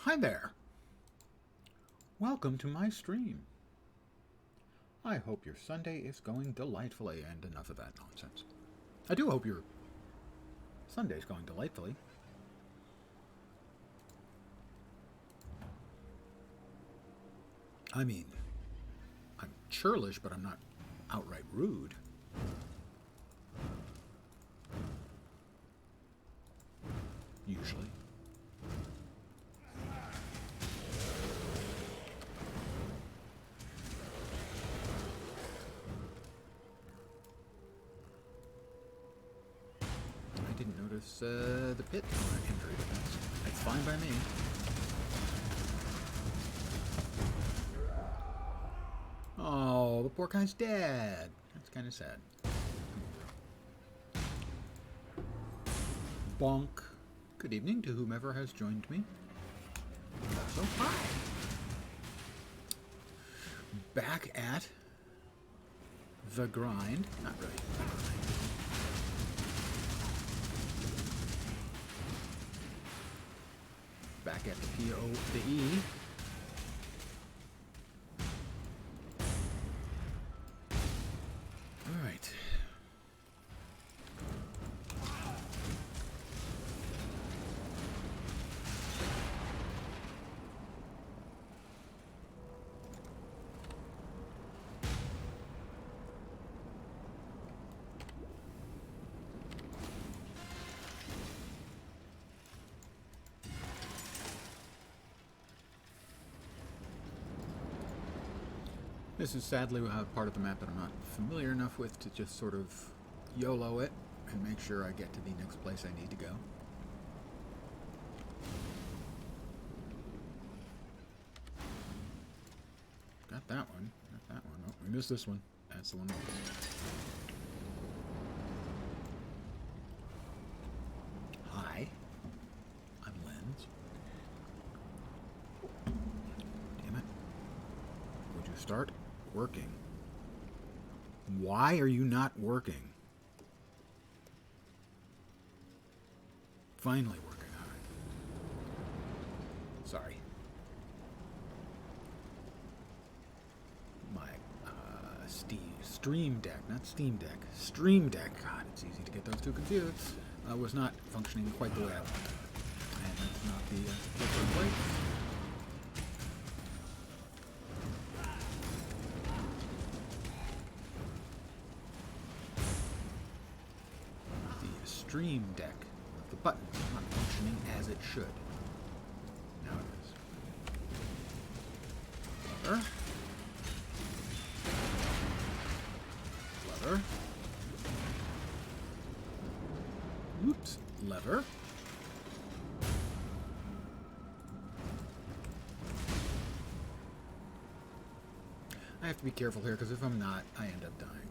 Hi there. Welcome to my stream. I hope your Sunday is going delightfully, and enough of that nonsense. I do hope your Sunday's going delightfully. I mean, I'm churlish, but I'm not outright rude. Usually. I didn't notice the pit injury. That's fine by me. Oh, the poor guy's dead. That's kind of sad. Bonk. Good evening to whomever has joined me. Also, hi. Back at the grind. Not really the grind. Back at the PoE. All right. This is sadly part of the map that I'm not familiar enough with to just sort of YOLO it and make sure I get to the next place I need to go. Got that one. Got that one. Oh, we missed this one. That's the one. Hi. I'm Lens. Damn it. Would you start working? Why are you not working? Finally working on it. Sorry. My Stream Deck, not Steam Deck. Stream Deck. God, it's easy to get those two confused. Was not functioning quite the way I wanted. And that's not the proper place. Stream Deck. The button is not functioning as it should. Now it is. Lever. Lever. Whoops. Lever. I have to be careful here because if I'm not, I end up dying.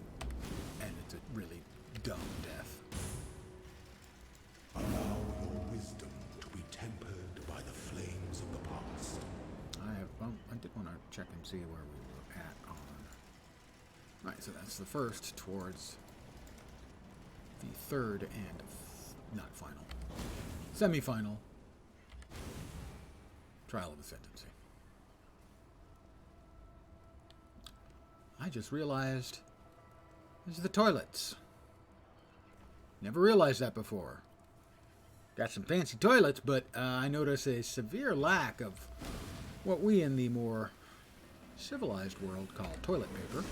And it's a really dumb death. Allow your wisdom to be tempered by the flames of the past. I did want to check and see where we were at on. Right, so that's the first towards the third and not final, semi-final trial of ascendancy. I just realized this is the toilets. Never realized that before. Got some fancy toilets, but I notice a severe lack of what we in the more civilized world call toilet paper.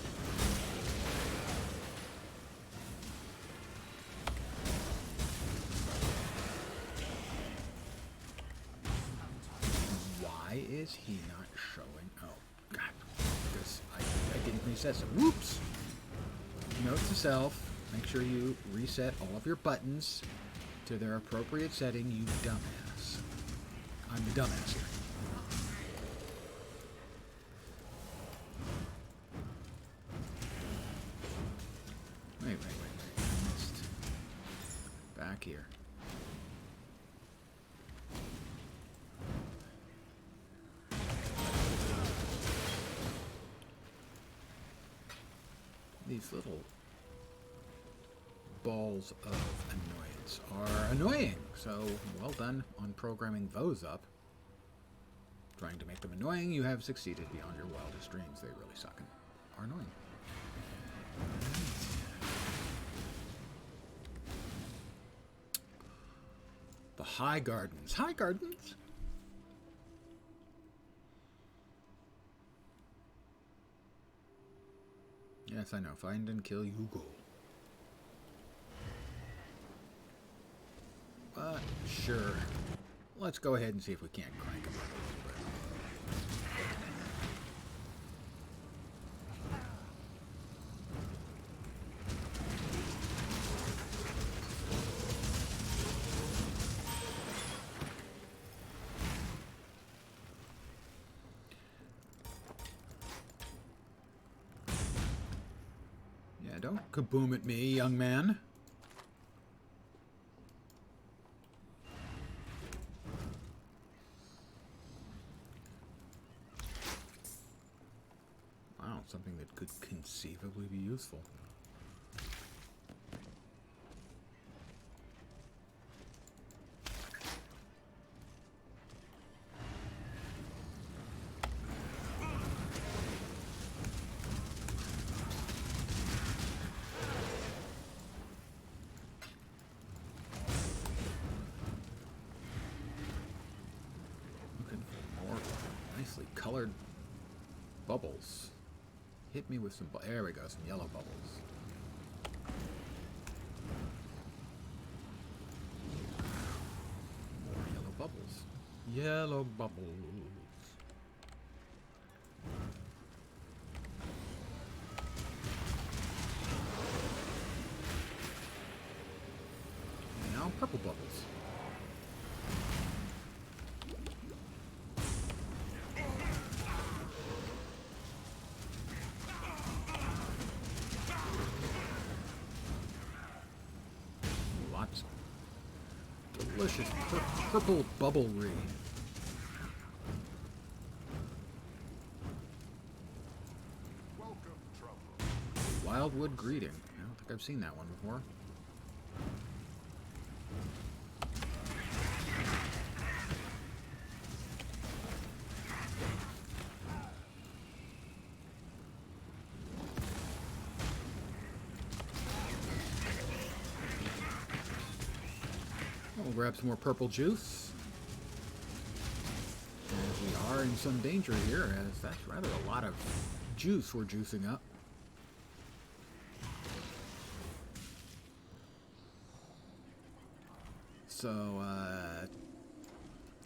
Why is he not showing? Oh, God. Because I didn't reset some. Whoops! Note to self, make sure you reset all of your buttons to their appropriate setting, you dumbass. I'm the dumbass here. Wait. I missed. Back here. These little balls of annoyance are annoying, so well done on programming those up. trying to make them annoying, you have succeeded beyond your wildest dreams. They really suck and are annoying. The High Gardens. High Gardens? Yes, I know. Find and kill Hugo. But, sure. Let's go ahead and see if we can't crank him up a little bit. Yeah, don't kaboom at me, young man. Something that could conceivably be useful. Looking for more nicely colored bubbles. Hit me with some, there we go, some yellow bubbles. More yellow bubbles. Yellow bubbles. And now purple bubbles. Delicious purple bubblery. Welcome, traveler. Wildwood Greeting. I don't think I've seen that one before. We'll grab some more purple juice. As we are in some danger here, as that's rather a lot of juice we're juicing up. So,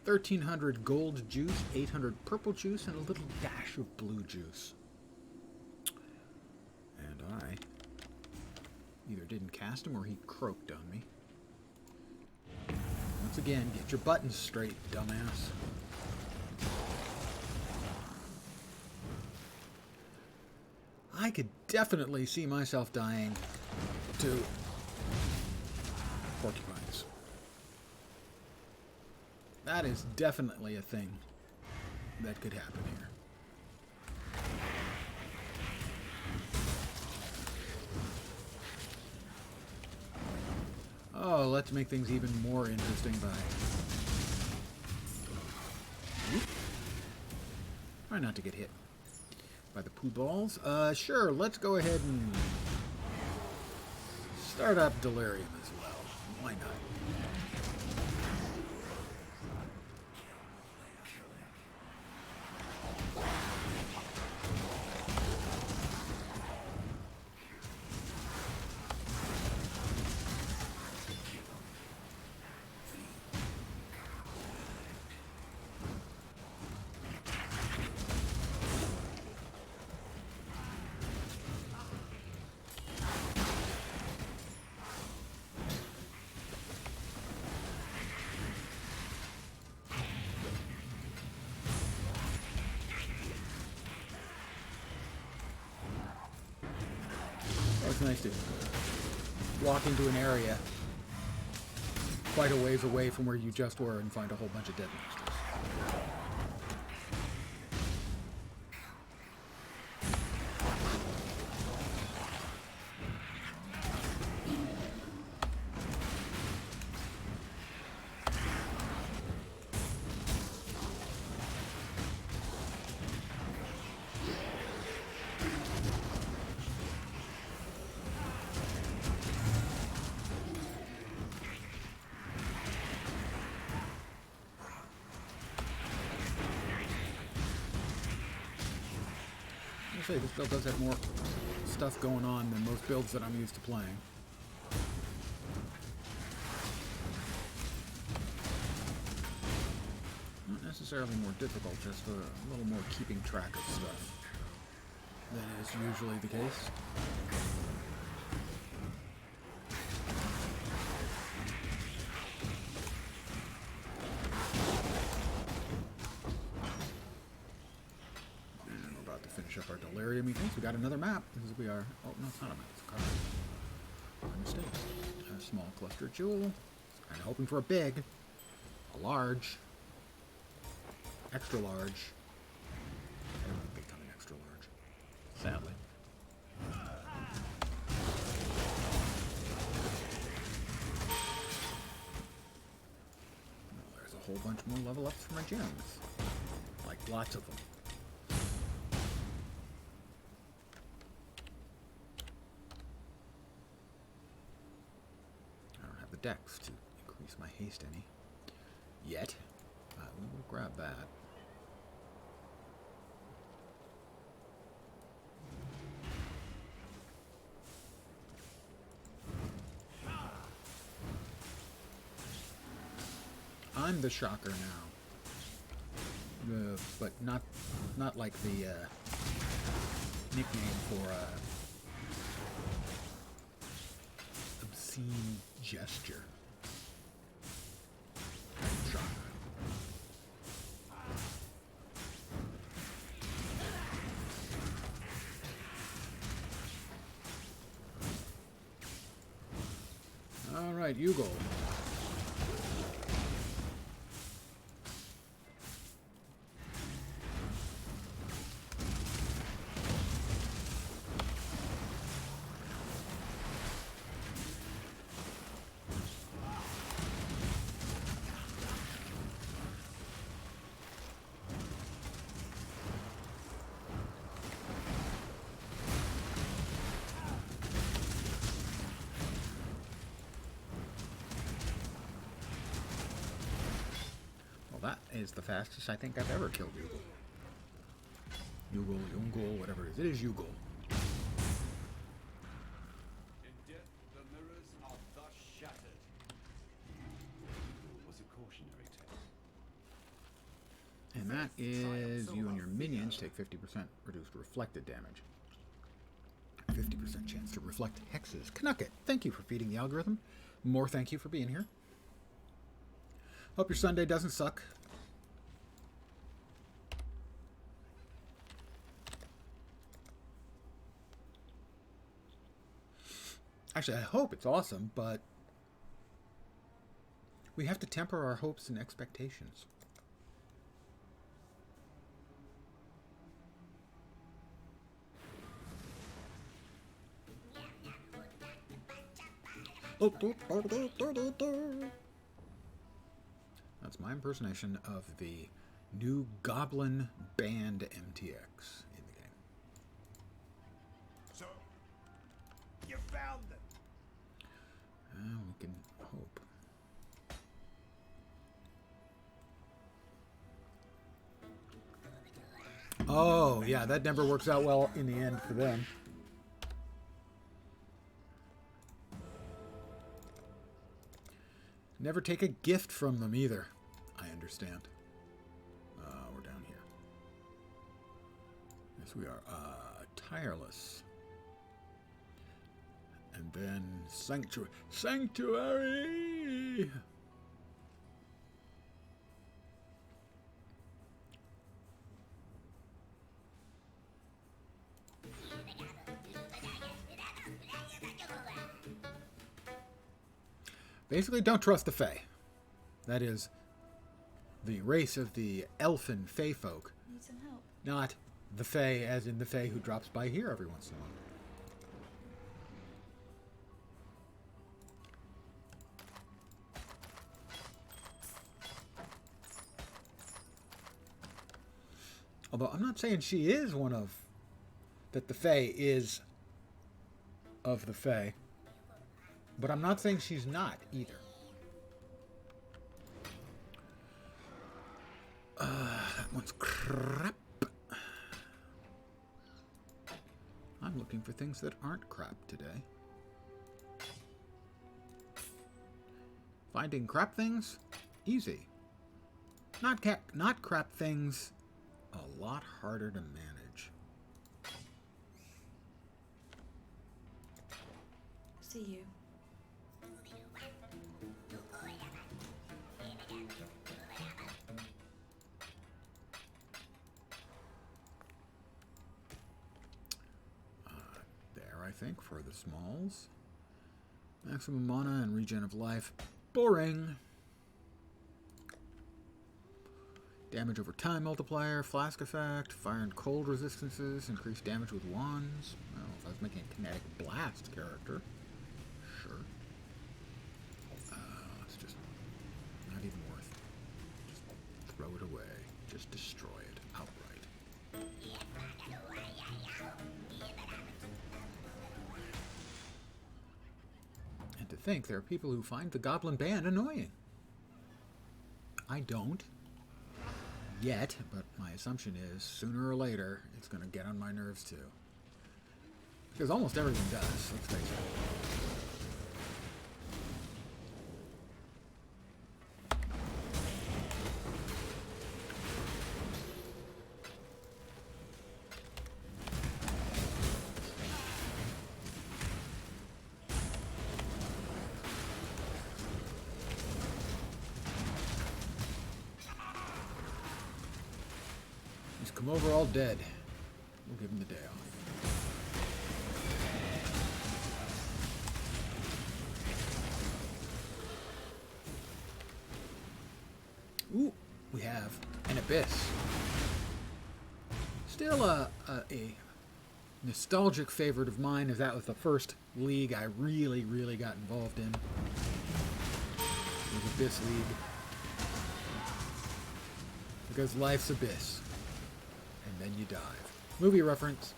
1,300 gold juice, 800 purple juice, and a little dash of blue juice. And I either didn't cast him or he croaked on me. Once again, get your buttons straight, dumbass. I could definitely see myself dying to porcupines. That is definitely a thing that could happen here. Oh, let's make things even more interesting by... Try not to get hit by the poo balls. Sure, let's go ahead and start up Delirium as well. Why not? It's nice to walk into an area quite a ways away from where you just were and find a whole bunch of dead monsters. say, this build does have more stuff going on than most builds that I'm used to playing. Not necessarily more difficult, just a little more keeping track of stuff than is usually the case. Up our delirium methinks. We got another map. Because we are. Oh, no, it's not a map. It's a card. My mistake. A small cluster jewel. Kind of hoping for a big. A large. Extra large. I don't think they come in extra large. Sadly. Well, there's a whole bunch more level ups for my gems. Like, lots of them. Dex to increase my haste any yet. We will grab that. I'm the shocker now, but not like the nickname for obscene gesture. Shocker. All right, you go. That is the fastest I think I've ever killed Yugal. Yungul, whatever it is. It is Yugal. In death, the mirrors are thus shattered. Was a cautionary tale. And that is you and your minions take 50% reduced reflected damage. 50% chance to reflect hexes. Knucket, thank you for feeding the algorithm. More thank you for being here. Hope your Sunday doesn't suck. Actually, I hope it's awesome, but we have to temper our hopes and expectations. That's my impersonation of the new Goblin Band MTX in the game. So, you found them. We can hope. Oh, yeah, that never works out well in the end for them. Never take a gift from them either. I understand. We're down here. Yes, we are. Tireless. And then Sanctuary. Sanctuary! Basically, don't trust the Fae. That is the race of the elfin Fae folk. Need some help. Not the Fae as in the Fae who drops by here every once in a while. Although I'm not saying she is one of... that the Fae is of the Fae. But I'm not saying she's not either. That one's crap. I'm looking for things that aren't crap today. Finding crap things? Easy. Not crap things, a lot harder to manage. See you. There, I think, for the smalls. Maximum mana and regen of life. Boring. Damage over time multiplier, flask effect, fire and cold resistances, increased damage with wands. Well, if I was making a kinetic blast character, sure. It's just not even worth. Just throw it away. Just destroy it outright. And to think there are people who find the Goblin Band annoying. I don't. Yet, but my assumption is sooner or later it's going to get on my nerves too. Because almost everything does, let's face it. He's come over all dead. We'll give him the day off. Ooh, we have an abyss. Still a nostalgic favorite of mine, as that was the first league I really got involved in. It was Abyss League. Because life's abyss. And then you dive. Movie reference.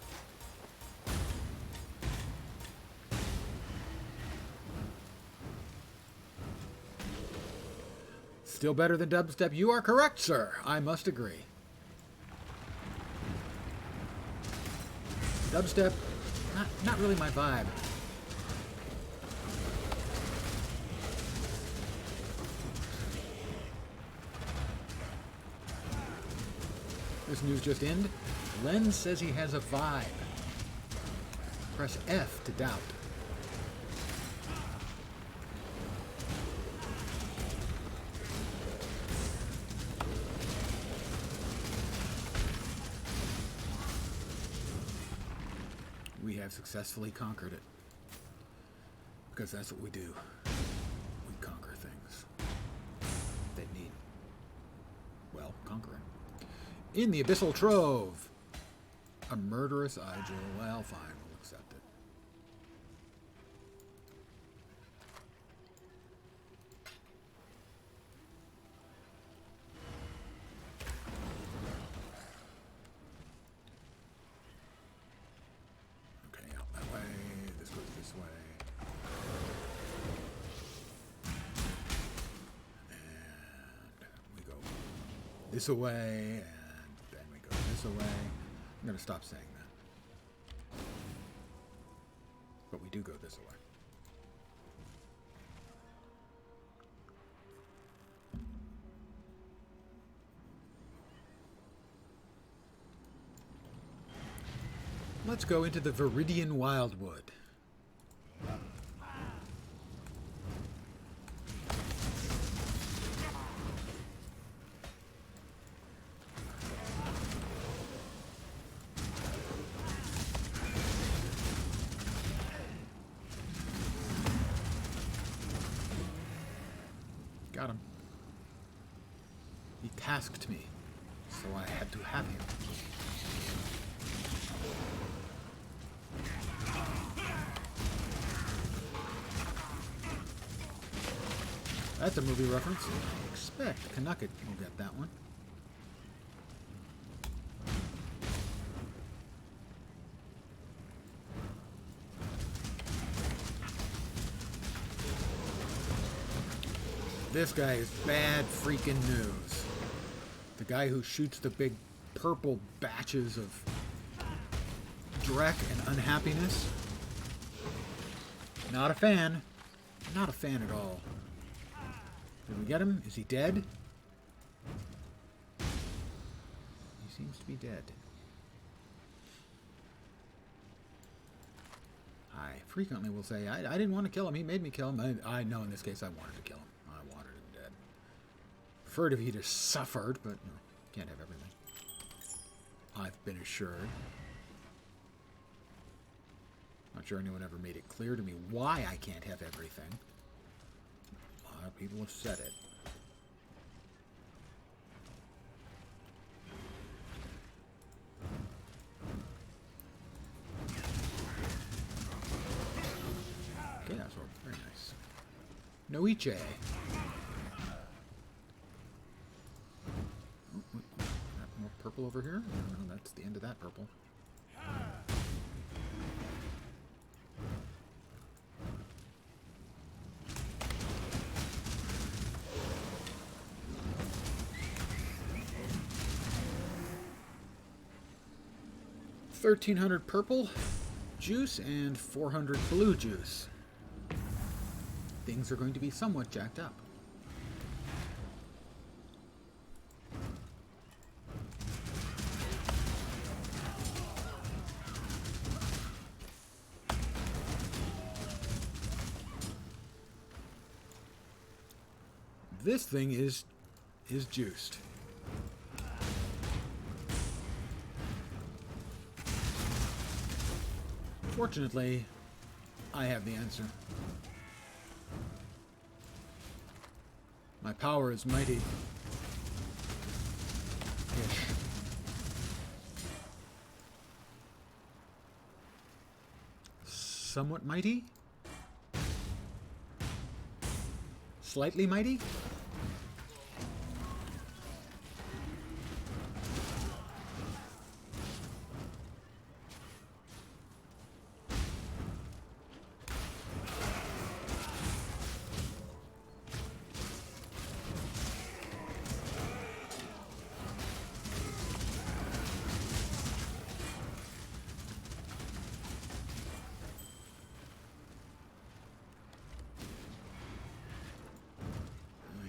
Still better than dubstep. You are correct, sir. I must agree. Dubstep, not really my vibe. This news just in. Len says he has a vibe. Press F to doubt. We have successfully conquered it. Because that's what we do. We conquer things that need, well, conquering. In the Abyssal Trove. A murderous Igil. Well, fine. We'll accept it. Okay, out that way. This goes this way. And we go this away. This away. I'm going to stop saying that. But we do go this way. Let's go into the Viridian Wildwood. Got him. He tasked me, so I had to have him. That's a movie reference. I expect Canucket will get that one. This guy is bad freaking news. The guy who shoots the big purple batches of dreck and unhappiness. Not a fan. Not a fan at all. Did we get him? Is he dead? He seems to be dead. I frequently will say, I didn't want to kill him. He made me kill him. I know in this case I wanted to kill him. I wanted him dead. Preferred if he just suffered, but no, can't have everything. I've been assured. Not sure anyone ever made it clear to me why I can't have everything. A lot of people have said it. Okay, that's all very nice. Noiche. Oh, more purple over here? No, that's the end of that purple. $1,300 purple juice and 400 blue juice. Things are going to be somewhat jacked up. This thing is juiced. Fortunately, I have the answer. My power is mighty. Ish. Somewhat mighty? Slightly mighty?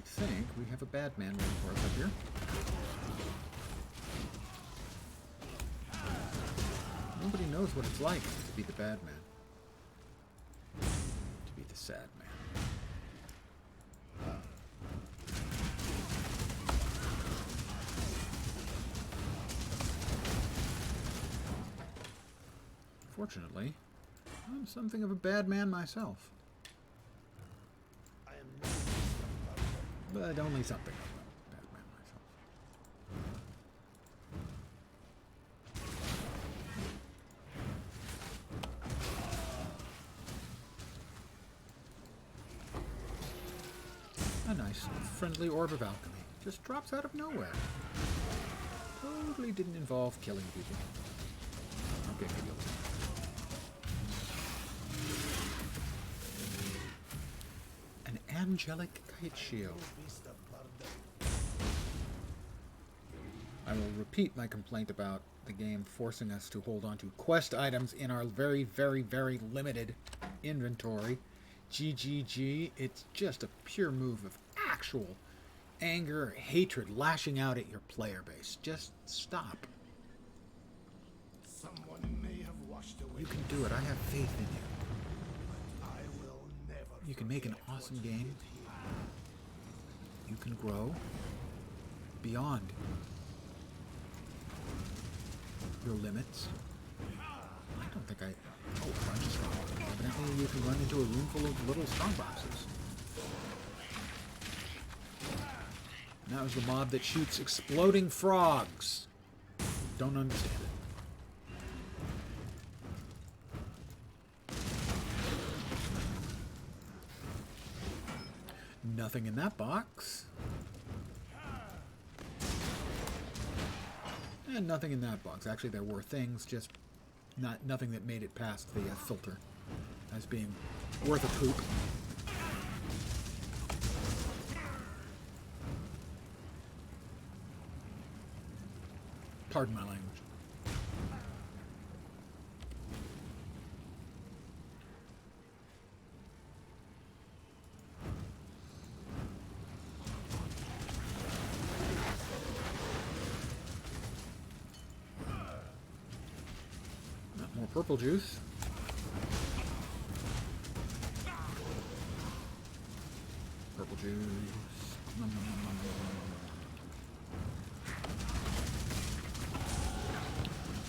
I think we have a bad man waiting for us up here. Nobody knows what it's like to be the bad man. To be the sad man. Fortunately, I'm something of a bad man myself. But only something of a bad man myself. A nice, friendly orb of alchemy. Just drops out of nowhere. Totally didn't involve killing people. Okay, maybe a little. An angelic kite shield. I will repeat my complaint about the game forcing us to hold on to quest items in our very, very, very limited inventory. GGG, it's just a pure move of actual anger, hatred, lashing out at your player base. Just stop. Someone may have washed away. You can do it. I have faith in you. I will never. You can make an awesome game. You can grow beyond your limits. I don't think I... Oh, bunch of strong. Evidently you can run into a room full of little strong boxes. And that was the mob that shoots exploding frogs. Don't understand it. Nothing in that box. And nothing in that box. Actually, there were things, just nothing that made it past the filter as being worth a poop. Pardon my language. purple juice. Purple juice. Nom, nom, nom, nom, nom.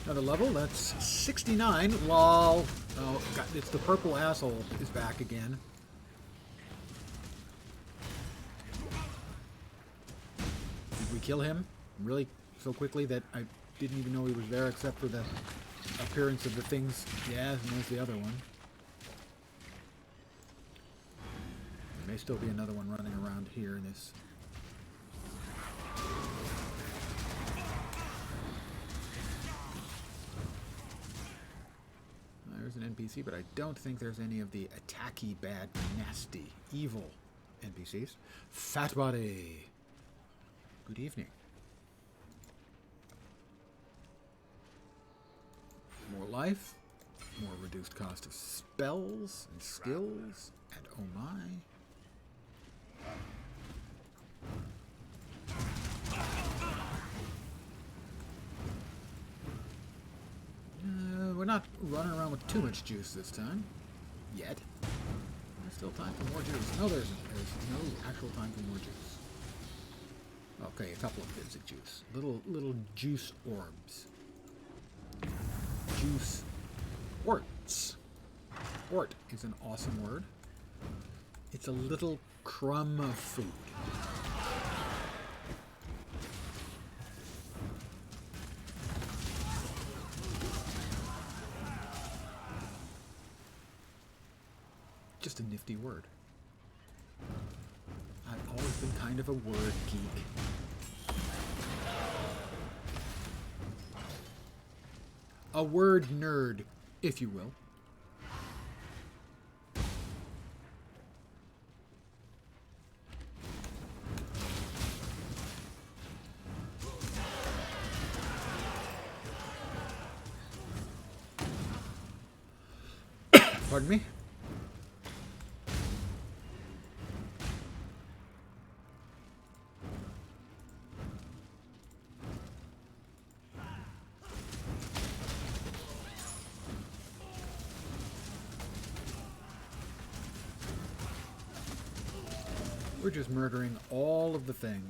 Another level, that's 69. Lol. Oh, God, it's the purple asshole is back again. Did we kill him really so quickly that I didn't even know he was there except for the appearance of the things? Yeah, and there's the other one. There may still be another one running around here in this. There's an NPC, but I don't think there's any of the attacky, bad, nasty, evil NPCs. Fat body. Good evening. More life, more reduced cost of spells and skills, and oh my. We're not running around with too much juice this time. Yet. There's still time for more juice. No, there isn't. There's no actual time for more juice. Okay, a couple of bits of juice. Little juice orbs. Juice orts. Ort is an awesome word. It's a little crumb of food. Just a nifty word. I've always been kind of a word geek. A word nerd, if you will. Pardon me? We're just murdering all of the things.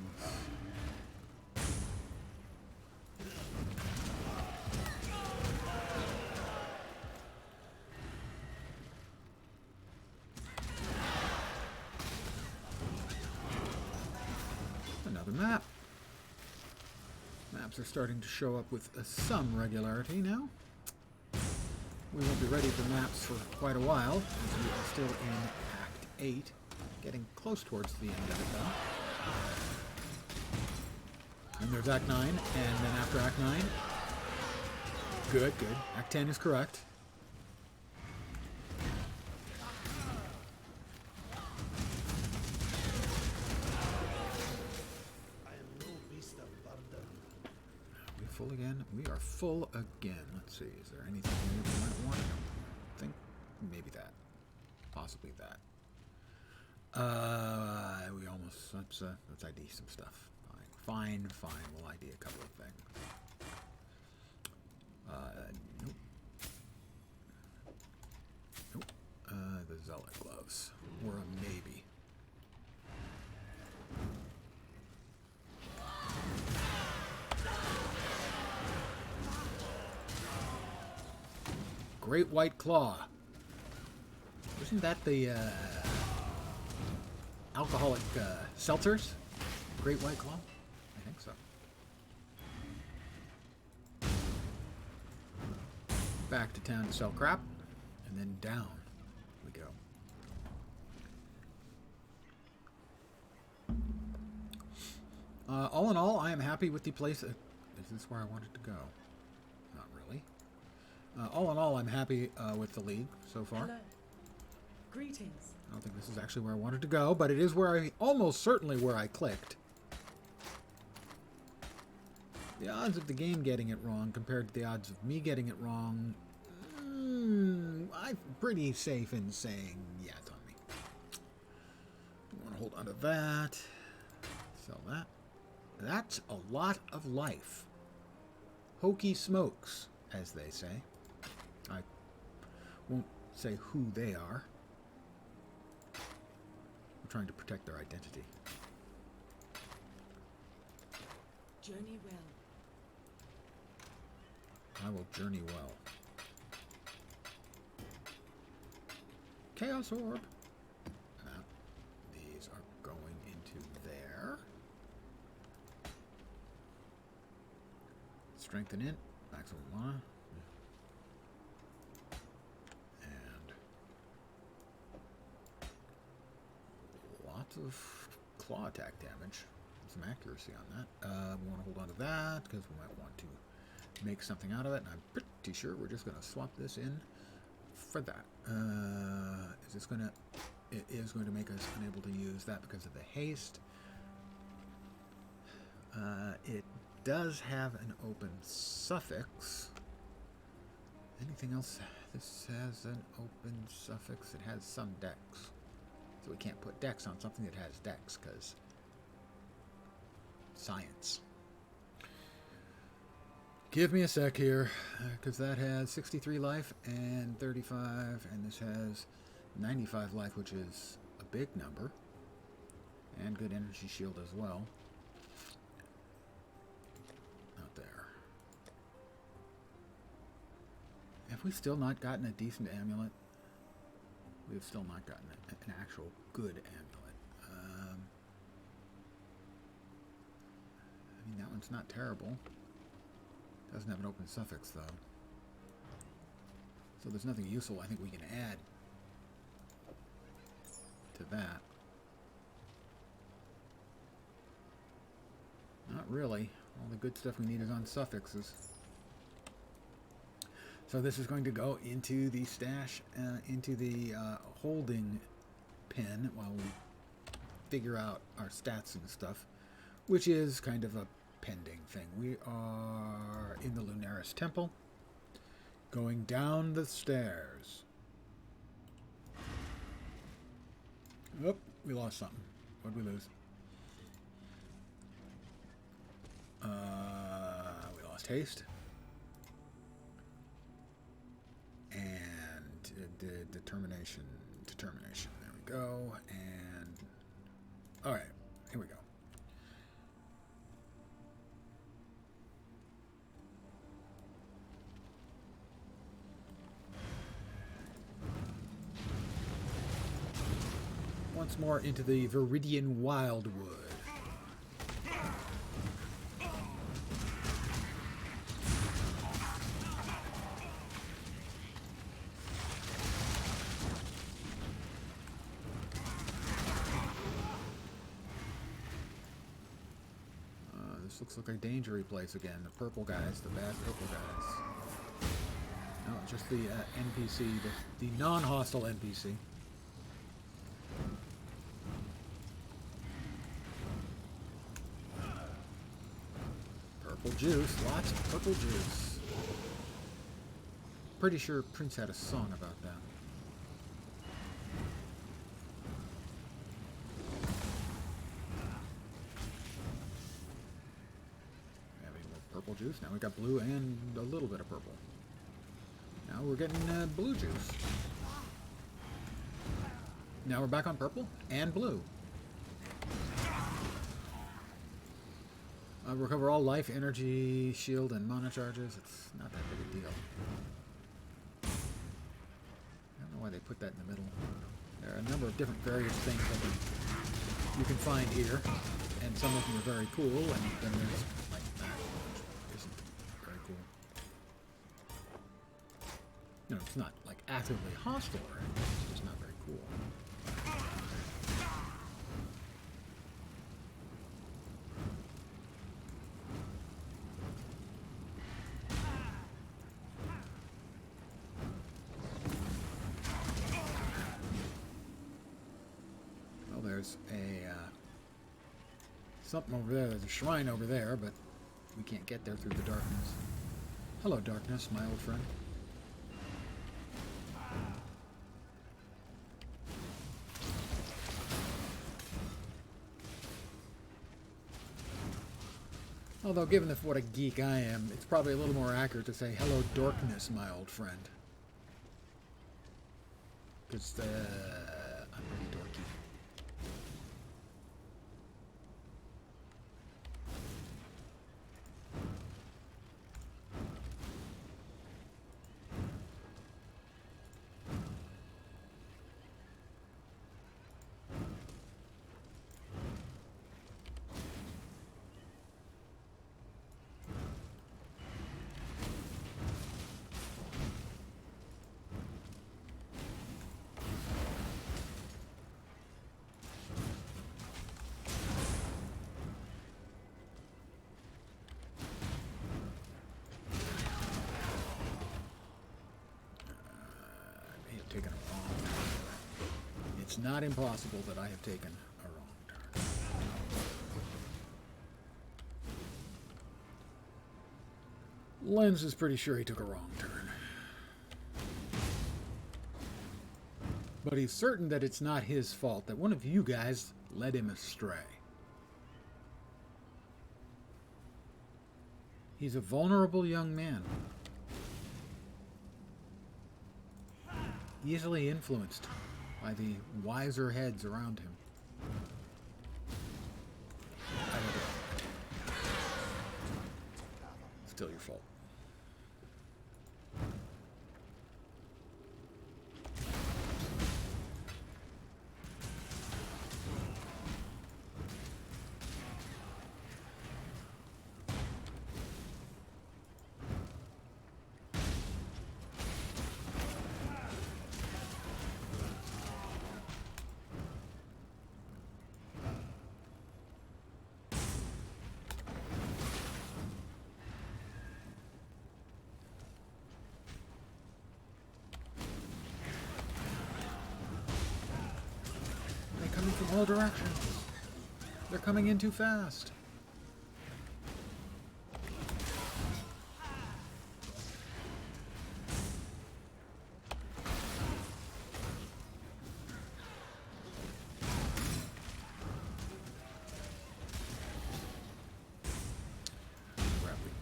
Another map. Maps are starting to show up with some regularity now. We won't be ready for maps for quite a while, as we are still in Act 8. Getting close towards the end of it, though. And there's Act 9, and then after Act 9... Good, good. Act 10 is correct. Are we full again? We are full again. Let's see. Is there anything here we might want? I think maybe that. Possibly that. We almost, let's ID some stuff. Fine. We'll ID a couple of things. Nope. Nope. The Zealot gloves. Or a maybe. Great White Claw. Isn't that the, alcoholic seltzers? Great White Claw? I think so. Back to town to sell crap, and then down we go. All in all, I am happy with the place. Is this where I wanted to go? Not really. All in all, I'm happy with the league so far. Hello. Greetings. I don't think this is actually where I wanted to go, but it is where almost certainly where I clicked. The odds of the game getting it wrong compared to the odds of me getting it wrong, I'm pretty safe in saying, yeah, it's on me. I want to hold on to that. Sell that. That's a lot of life. Hokey smokes, as they say. I won't say who they are. I'm trying to protect their identity. Journey well. I will journey well. Chaos Orb. These are going into there. Strengthen it. Maximum mana. And lots of claw attack damage. Some accuracy on that. We want to hold on to that because we might want to make something out of it. And I'm pretty sure we're just going to swap this in for that. Is this going to... It is going to make us unable to use that because of the haste. It does have an open suffix. Anything else? This has an open suffix. It has some dex. So we can't put dex on something that has dex because science. Give me a sec here, because that has 63 life and 35, and this has 95 life, which is a big number, and good energy shield as well. Out there. Have we still not gotten a decent amulet? We've still not gotten an actual good amulet. I mean, that one's not terrible. Doesn't have an open suffix, though. So there's nothing useful I think we can add to that. Not really. All the good stuff we need is on suffixes. So this is going to go into the stash, into the holding pen while we figure out our stats and stuff, which is kind of a pending thing. We are in the Lunaris Temple, going down the stairs. Oh, we lost something. What did we lose? We lost haste. And determination. Determination. There we go. And... Alright, here we go. Once more into the Viridian Wildwood. This looks like a dangery place again. The purple guys, the bad purple guys. No, just the NPC, the non-hostile NPC. Purple juice, lots of purple juice. Pretty sure Prince had a song about that. Having more purple juice. Now we got blue and a little bit of purple. Now we're getting blue juice. Now we're back on purple and blue. Recover all life, energy, shield, and mana charges. It's not that big a deal. I don't know why they put that in the middle. There are a number of different various things that you can find here, and some of them are very cool, and then there's like that, which isn't very cool. You know, it's not like actively hostile or anything, it's just not very cool. There's a something over there. There's a shrine over there, but we can't get there through the darkness. Hello, darkness, my old friend. Although, given what a geek I am, it's probably a little more accurate to say, hello, darkness, my old friend. because I'm pretty dorky. Taken a wrong turn. It's not impossible that I have taken a wrong turn. Lenz is pretty sure he took a wrong turn. But he's certain that it's not his fault, that one of you guys led him astray. He's a vulnerable young man. Easily influenced by the wiser heads around him. I don't know. Still your fault. From all directions. They're coming in too fast. Rapid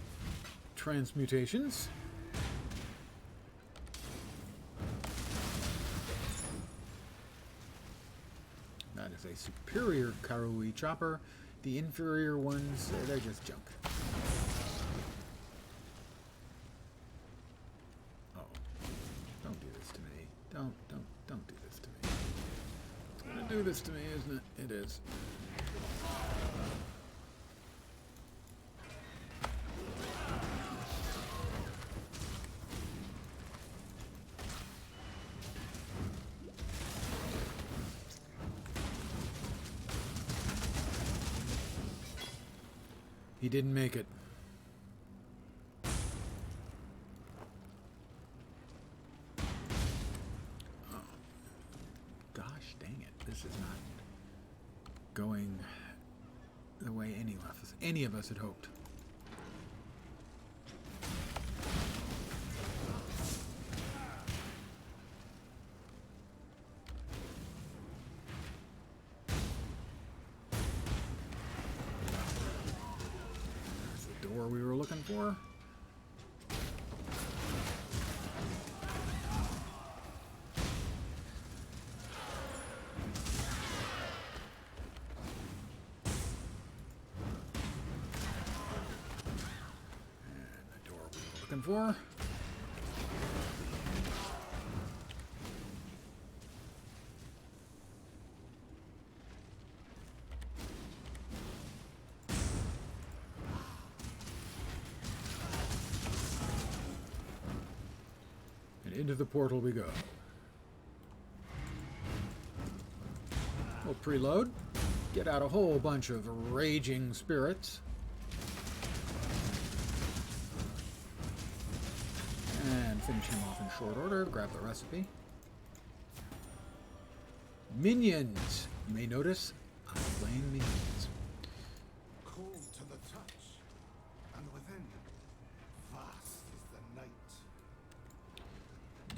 transmutations. A superior Karui chopper. The inferior ones, they're just junk. Oh. Don't do this to me. Don't do this to me. It's gonna do this to me, isn't it? It is. He didn't make it. Oh. Gosh dang it. This is not going the way any of us had hoped. We were looking for. And the door we were looking for. Into the portal we go. We'll preload, get out a whole bunch of raging spirits, and finish him off in short order. Grab the recipe. Minions! You may notice I'm playing minions. Cold to the touch, and within, vast is the night.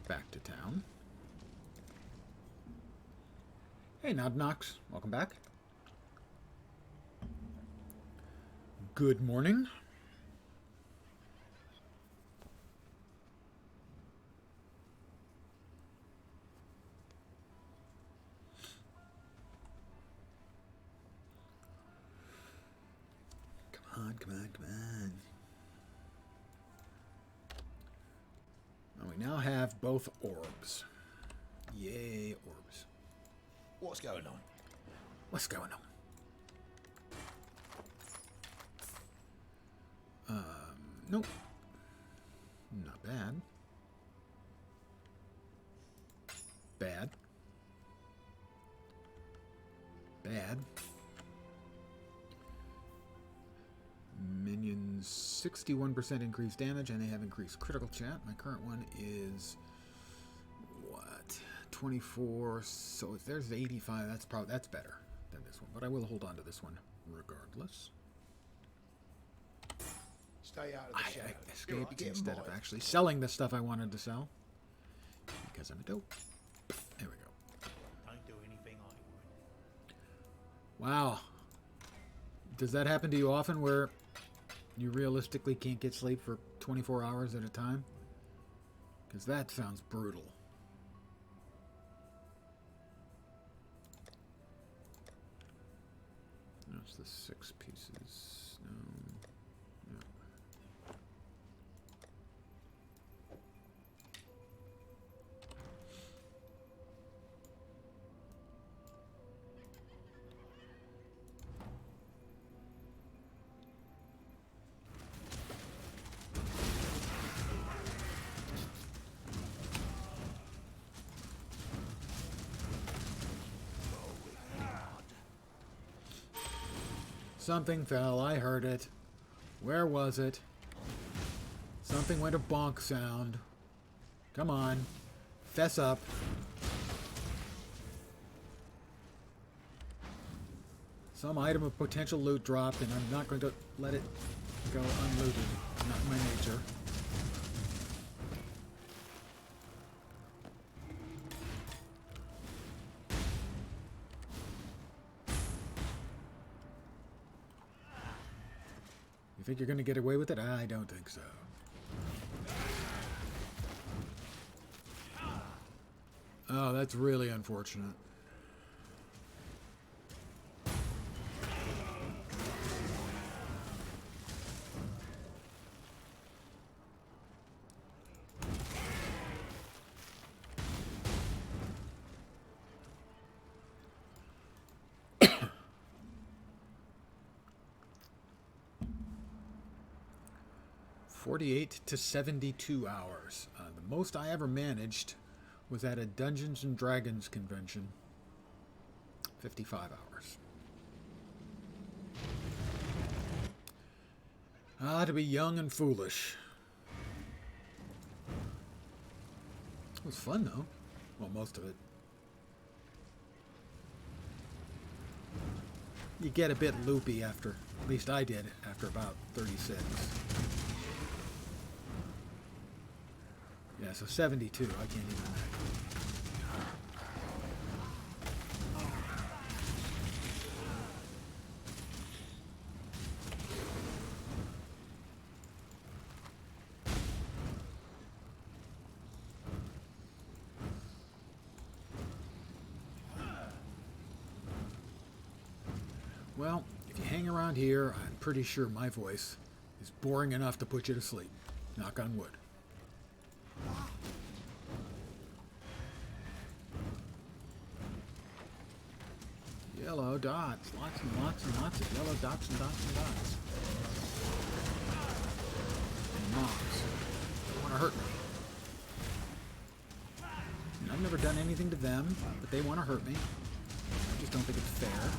Back to town. Hey, Nod Knox. Welcome back. Good morning. on, come on, come on. And we now have both orbs. Yay, orbs. What's going on? What's going on? Nope. Not bad. Bad. Bad. Minions 61% increased damage, and they have increased critical chat. My current one is what? 24. So if there's 85, that's better than this one. But I will hold on to this one regardless. Stay out of the I shadows. escaped Get instead of mine. actually selling the stuff I wanted to sell because I'm a dope. There we go. Don't do anything I would. Wow. Does that happen to you often where you realistically can't get sleep for 24 hours at a time? Because that sounds brutal. That's the 6 pieces. No. No. Something fell. I heard it. Where was it? Something went a bonk sound. Come on. Fess up. Some item of potential loot dropped, and I'm not going to let it go unlooted. Not my nature. You think you're going to get away with it? I don't think so. Oh, that's really unfortunate. to 72 hours. The most I ever managed was at a Dungeons and Dragons convention. 55 hours. Ah, to be young and foolish. It was fun, though. Well, most of it. You get a bit loopy after, at least I did, after about 36. Yeah, so 72, I can't even imagine. Well, if you hang around here, I'm pretty sure my voice is boring enough to put you to sleep. Knock on wood. Yellow dots. Lots and lots and lots of yellow dots and dots and dots. And mobs. They want to hurt me. And I've never done anything to them, but they want to hurt me. I just don't think it's fair.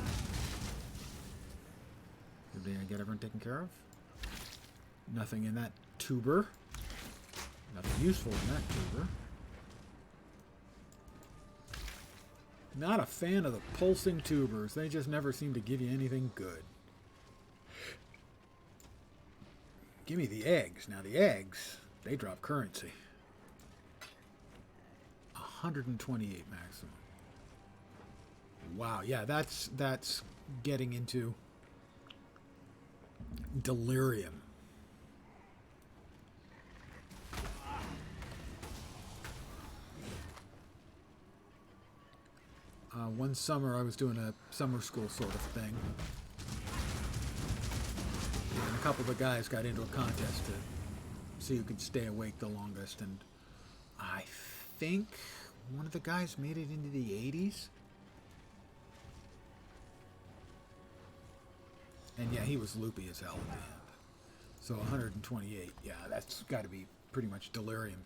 Did I get everyone taken care of? Nothing in that tuber. Nothing useful in that tuber. Not a fan of the pulsing tubers. They just never seem to give you anything good. Give me the eggs. Now the eggs, they drop currency. 128 maximum. Wow, yeah, that's getting into delirium. One summer I was doing a summer school sort of thing. And a couple of the guys got into a contest to see who could stay awake the longest, and I think one of the guys made it into the 80s. And yeah, he was loopy as hell at the end. So 128, yeah, that's got to be pretty much delirium.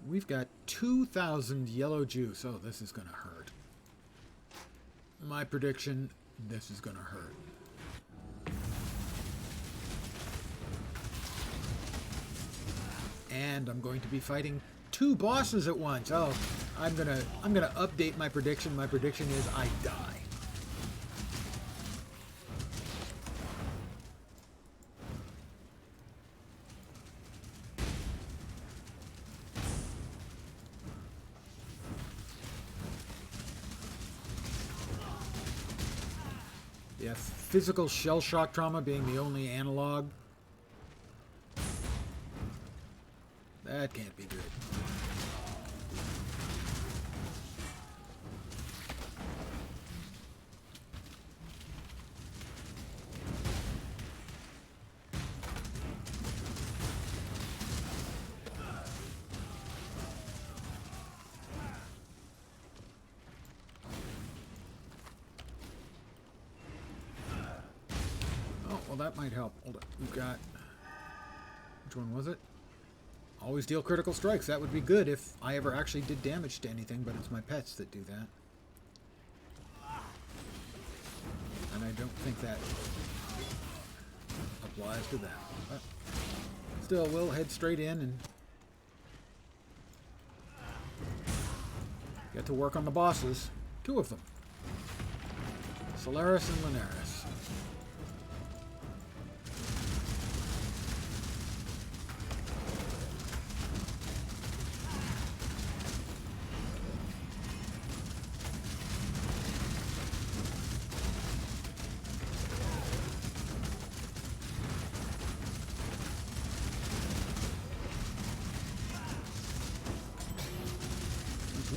We've got 2,000 yellow juice. Oh, this is going to hurt. My prediction, this is going to hurt. And I'm going to be fighting 2 bosses at once. Oh, I'm gonna update my prediction. My prediction is I die. Yeah, physical shell shock trauma being the only analog. That can't be good. Oh, well, that might help. Hold on. We've got... Which one was it? Always deal critical strikes. That would be good if I ever actually did damage to anything, but it's my pets that do that. And I don't think that applies to that. But still, we'll head straight in and get to work on the bosses. 2 of them. Solaris and Linares.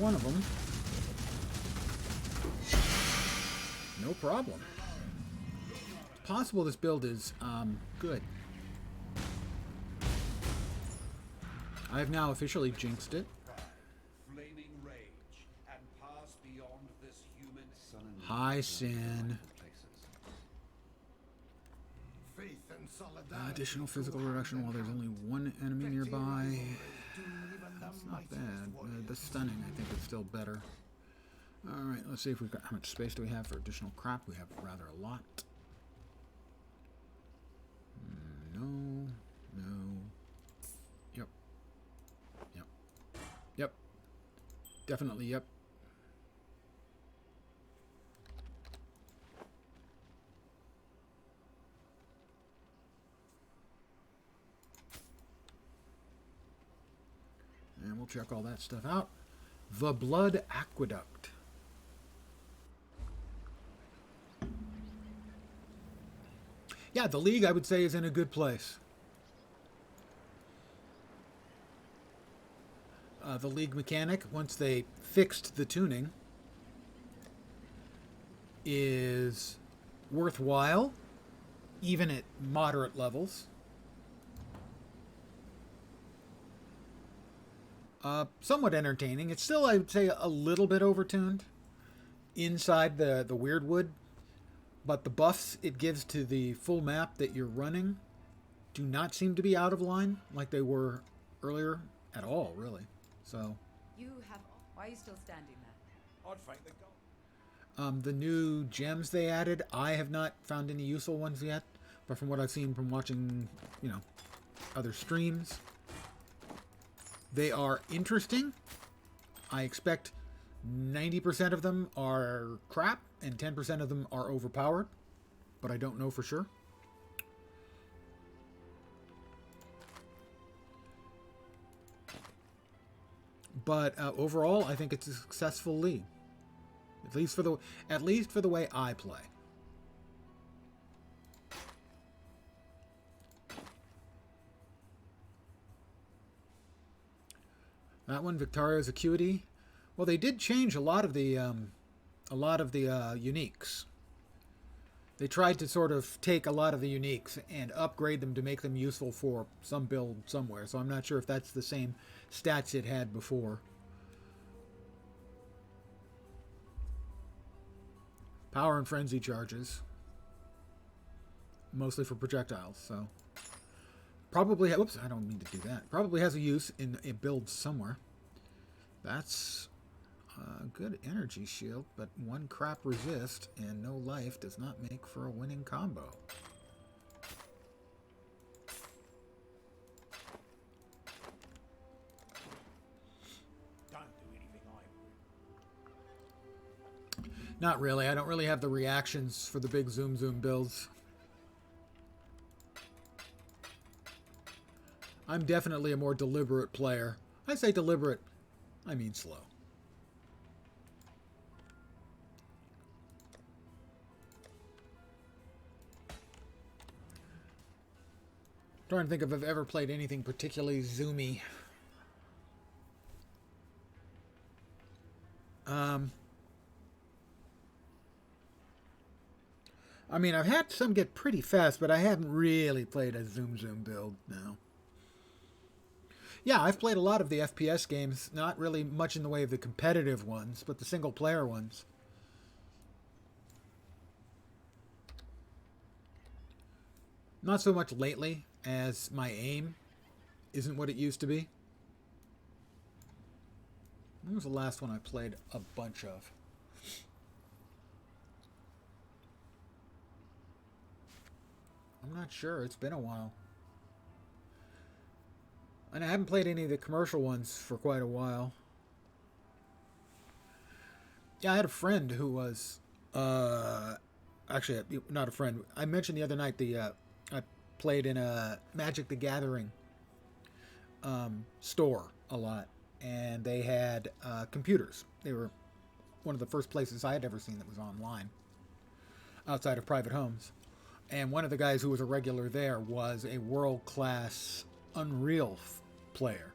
One of them. No problem. It's possible this build is good. I have now officially jinxed it. Flaming rage and pass beyond this human High sin. Faith and solidarity. Additional physical reduction while there's only 1 enemy nearby. That's not bad. The stunning, I think, is still better. Alright, let's see if we've got... How much space do we have for additional crap? We have rather a lot. No. Yep. Yep. Definitely, yep. And we'll check all that stuff out. The Blood Aqueduct. Yeah, the League, I would say, is in a good place. The League mechanic, once they fixed the tuning, is worthwhile, even at moderate levels. Somewhat entertaining. It's still, I would say, a little bit overtuned inside the Weirdwood, but the buffs it gives to the full map that you're running do not seem to be out of line like they were earlier at all, really. So You have. Why are you still standing there? I'd thank the God. the new gems they added, I have not found any useful ones yet, but from what I've seen from watching, other streams, they are interesting. I expect 90% of them are crap and 10% of them are overpowered, but I don't know for sure. But overall, I think it's a successful league, at least for the way I play. That one, Victario's Acuity. Well, they did change a lot of the uniques. They tried to sort of take a lot of the uniques and upgrade them to make them useful for some build somewhere. So I'm not sure if that's the same stats it had before. Power and frenzy charges. Mostly for projectiles, so... Probably... Whoops, I don't mean to do that. Probably has a use in a build somewhere. That's... good energy shield, but one crap resist and no life does not make for a winning combo. Don't do anything I would. Not really. I don't really have the reactions for the big zoom builds. I'm definitely a more deliberate player. I say deliberate, I mean slow. Trying to think if I've ever played anything particularly zoomy. I mean, I've had some get pretty fast, but I haven't really played a zoom build, no. Yeah, I've played a lot of the FPS games, not really much in the way of the competitive ones, but the single-player ones. Not so much lately, as my aim isn't what it used to be. When was the last one I played a bunch of? I'm not sure. It's been a while. And I haven't played any of the commercial ones for quite a while. Yeah, I had a friend who was... actually, not a friend. I mentioned the other night I played in a Magic the Gathering store a lot. And they had computers. They were one of the first places I had ever seen that was online. Outside of private homes. And one of the guys who was a regular there was a world-class Unreal player.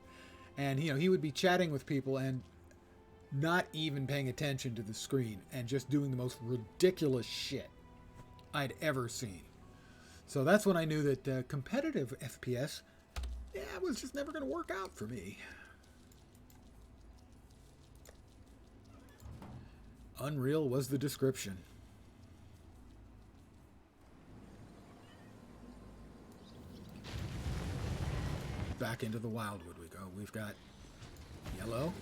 And, you know, he would be chatting with people and not even paying attention to the screen and just doing the most ridiculous shit I'd ever seen. So that's when I knew that competitive FPS, yeah, was just never going to work out for me. Unreal was the description. Back into the wildwood we go. We've got yellow.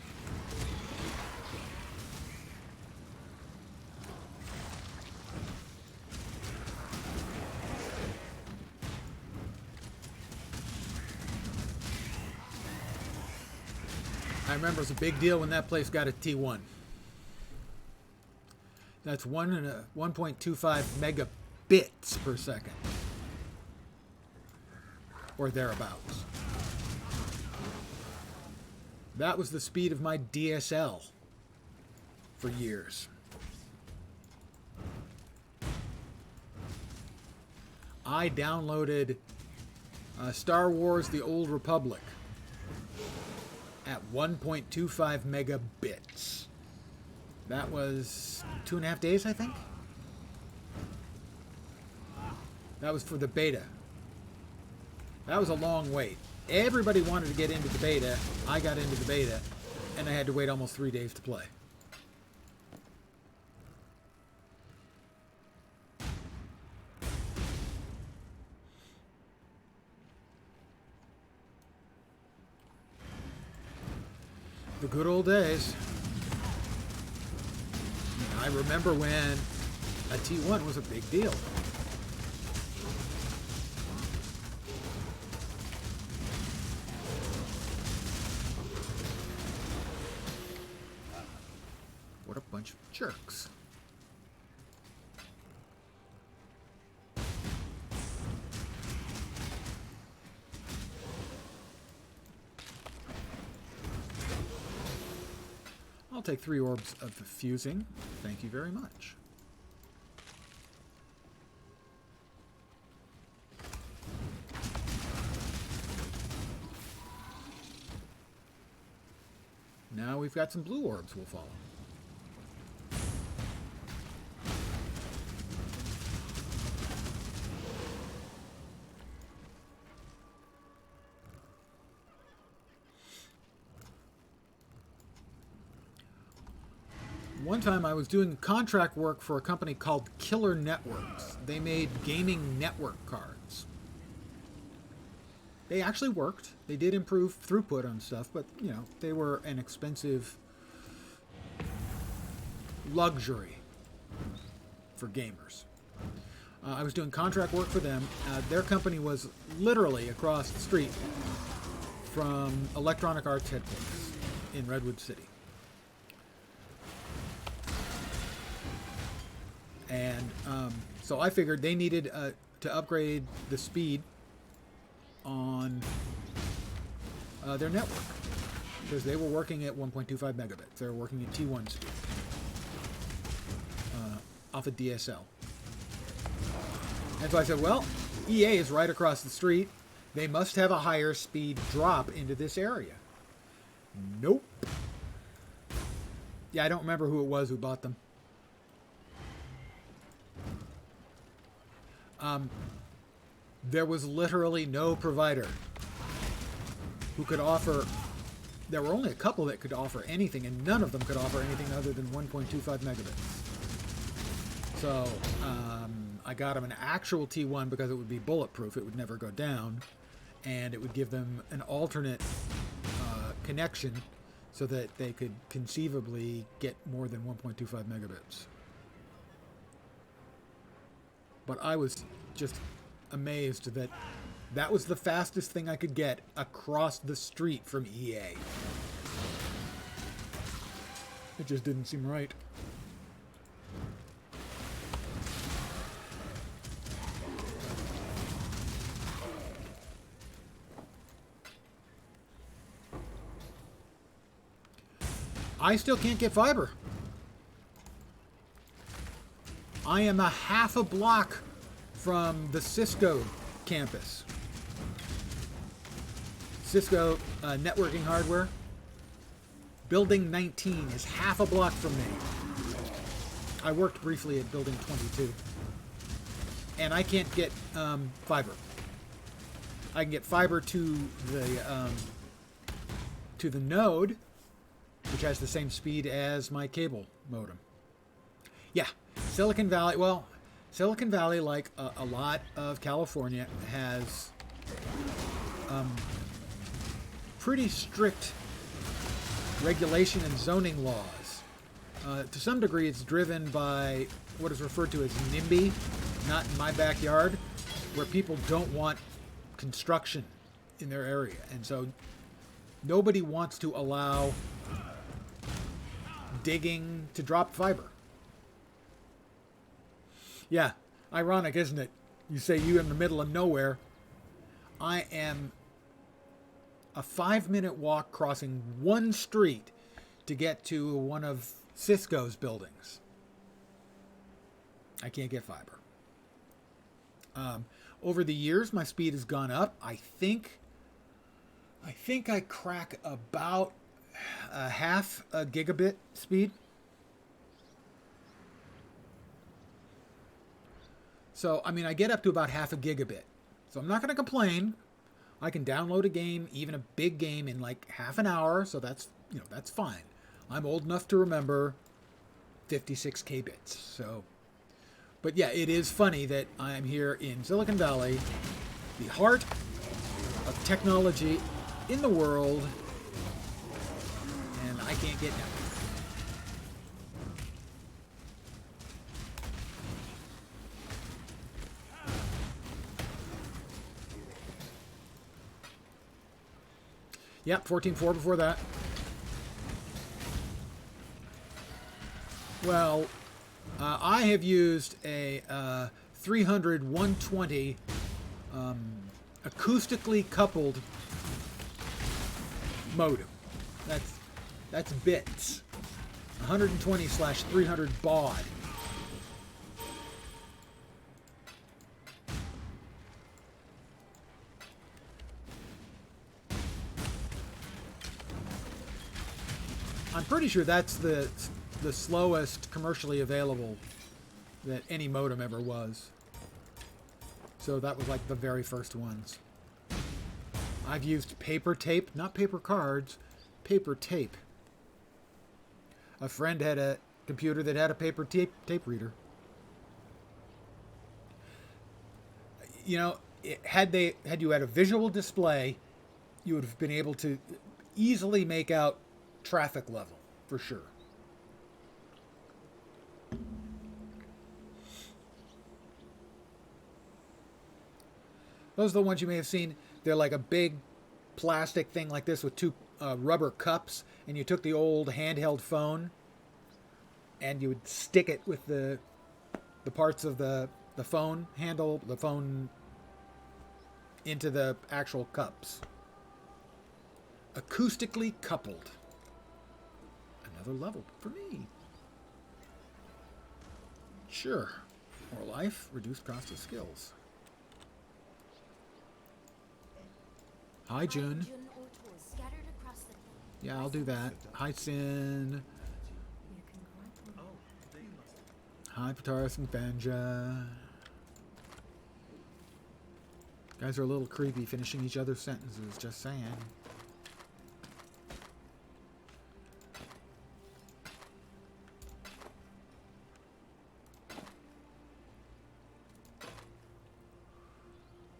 I remember it was a big deal when that place got a T1. That's 1.25 megabits per second. Or thereabouts. That was the speed of my DSL for years. I downloaded Star Wars: The Old Republic at 1.25 megabits. That was 2.5 days, I think. That was for the beta. That was a long wait. Everybody wanted to get into the beta. I got into the beta, and I had to wait almost 3 days to play. The good old days. I remember when a T1 was a big deal. What a bunch of jerks. I'll take 3 orbs of the fusing. Thank you very much. Now we've got some blue orbs we'll follow. one time I was doing contract work for a company called Killer Networks. They made gaming network cards. They actually worked. They did improve throughput on stuff, but, you know, they were an expensive luxury for gamers. I was doing contract work for them. Their company was literally across the street from Electronic Arts headquarters in Redwood City. And so I figured they needed to upgrade the speed on their network, because they were working at 1.25 megabits. They were working at T1 speed off a DSL. And so I said, well, EA is right across the street. They must have a higher speed drop into this area. Nope. Yeah, I don't remember who it was who bought them. There was literally no provider who could offer. There were only a couple that could offer anything, and none of them could offer anything other than 1.25 megabits. So I got them an actual T1 because it would be bulletproof. It would never go down, and it would give them an alternate connection so that they could conceivably get more than 1.25 megabits. But I was just amazed that that was the fastest thing I could get across the street from EA. It just didn't seem right. I still can't get fiber. I am a half a block from the Cisco campus. Cisco networking hardware. Building 19 is half a block from me. I worked briefly at Building 22. And I can't get fiber. I can get fiber to the node, which has the same speed as my cable modem. Yeah, Silicon Valley, well, Silicon Valley, like a lot of California, has pretty strict regulation and zoning laws. To some degree, it's driven by what is referred to as NIMBY, not in my backyard, where people don't want construction in their area. And so nobody wants to allow digging to drop fiber. Yeah, ironic, isn't it? You say you in the middle of nowhere. I am a 5-minute walk crossing one street to get to one of Cisco's buildings. I can't get fiber. Over the years, my speed has gone up. I think I crack about half a gigabit speed. So, I mean, I get up to about half a gigabit. So I'm not going to complain. I can download a game, even a big game, in like half an hour. So that's, you know, that's fine. I'm old enough to remember 56K bits. So, but yeah, it is funny that I'm here in Silicon Valley, the heart of technology in the world, and I can't get down. Yep, 14.4 before that. Well, I have used a 300/120 acoustically coupled modem. That's bits. 120/300 baud. I'm pretty sure that's the slowest commercially available that any modem ever was. So that was like the very first ones. I've used paper tape, not paper cards, paper tape. A friend had a computer that had a paper tape reader. You know, had you had a visual display, you would have been able to easily make out traffic level for sure. Those are the ones you may have seen. They're like a big plastic thing like this with two rubber cups, and you took the old handheld phone and you would stick it with the parts of the phone handle, the phone, into the actual cups. Acoustically coupled. Another level for me. Sure. More life, reduced cost of skills. Hi, June. Yeah, I'll do that. Hi, Sin. Hi, Pataris and Banja. Guys are a little creepy, finishing each other's sentences, just saying.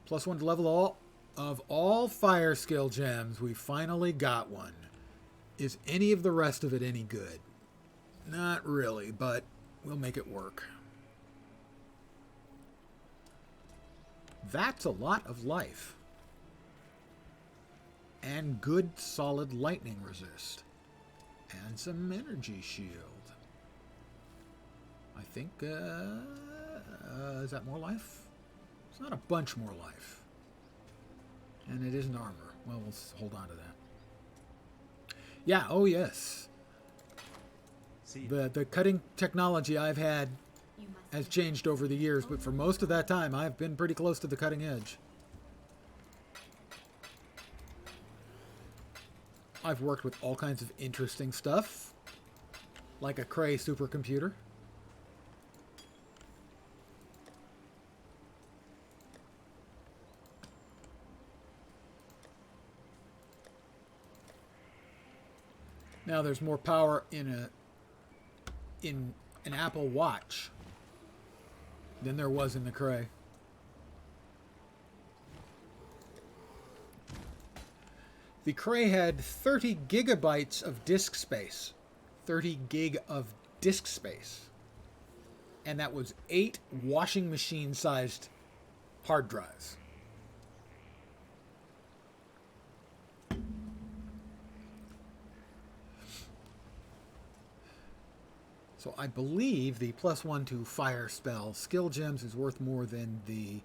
+1 to level of all fire skill gems. We finally got one. Is any of the rest of it any good? Not really, but we'll make it work. That's a lot of life. And good solid lightning resist. And some energy shield. I think, is that more life? It's not a bunch more life. And it isn't armor. Well, we'll hold on to that. Yeah, oh yes. The cutting technology I've had has changed over the years, but for most of that time, I've been pretty close to the cutting edge. I've worked with all kinds of interesting stuff, like a Cray supercomputer. Now there's more power in an Apple Watch than there was in the Cray. The Cray had 30 gigabytes of disk space. 30 gig of disk space. And that was 8 washing machine sized hard drives. So I believe the +1 to fire spell skill gems is worth more than the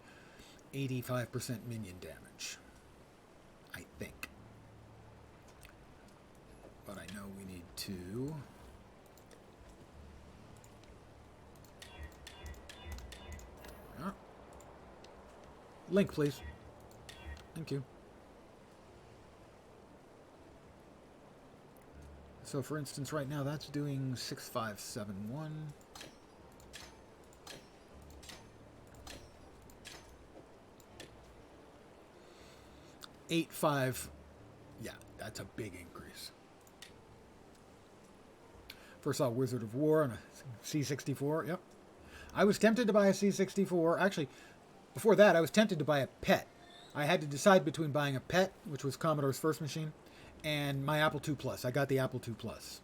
85% minion damage. I think. But I know we need to... Oh. Link, please. Thank you. So, for instance, right now that's doing 6571. $8.5. Yeah, that's a big increase. First saw Wizard of War on a C64. Yep. I was tempted to buy a C64. Actually, before that, I was tempted to buy a PET. I had to decide between buying a PET, which was Commodore's first machine, and my Apple II Plus. I got the Apple II Plus.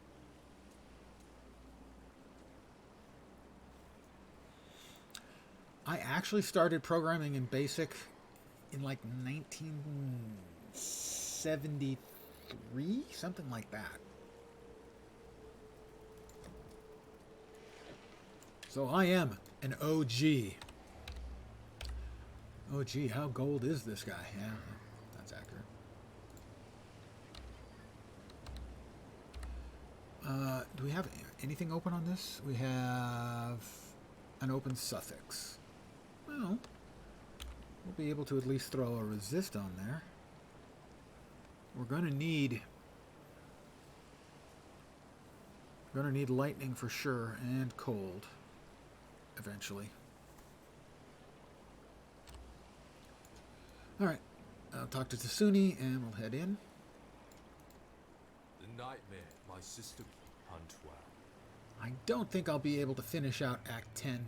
I actually started programming in BASIC in like 1973, something like that. So I am an OG. Oh gee, how gold is this guy? Yeah, that's accurate. Do we have anything open on this? We have an open suffix. Well, we'll be able to at least throw a resist on there. We're going to need lightning for sure, and cold eventually. Alright, I'll talk to Tasuni and we'll head in. The nightmare my sister hunt well. I don't think I'll be able to finish out Act 10,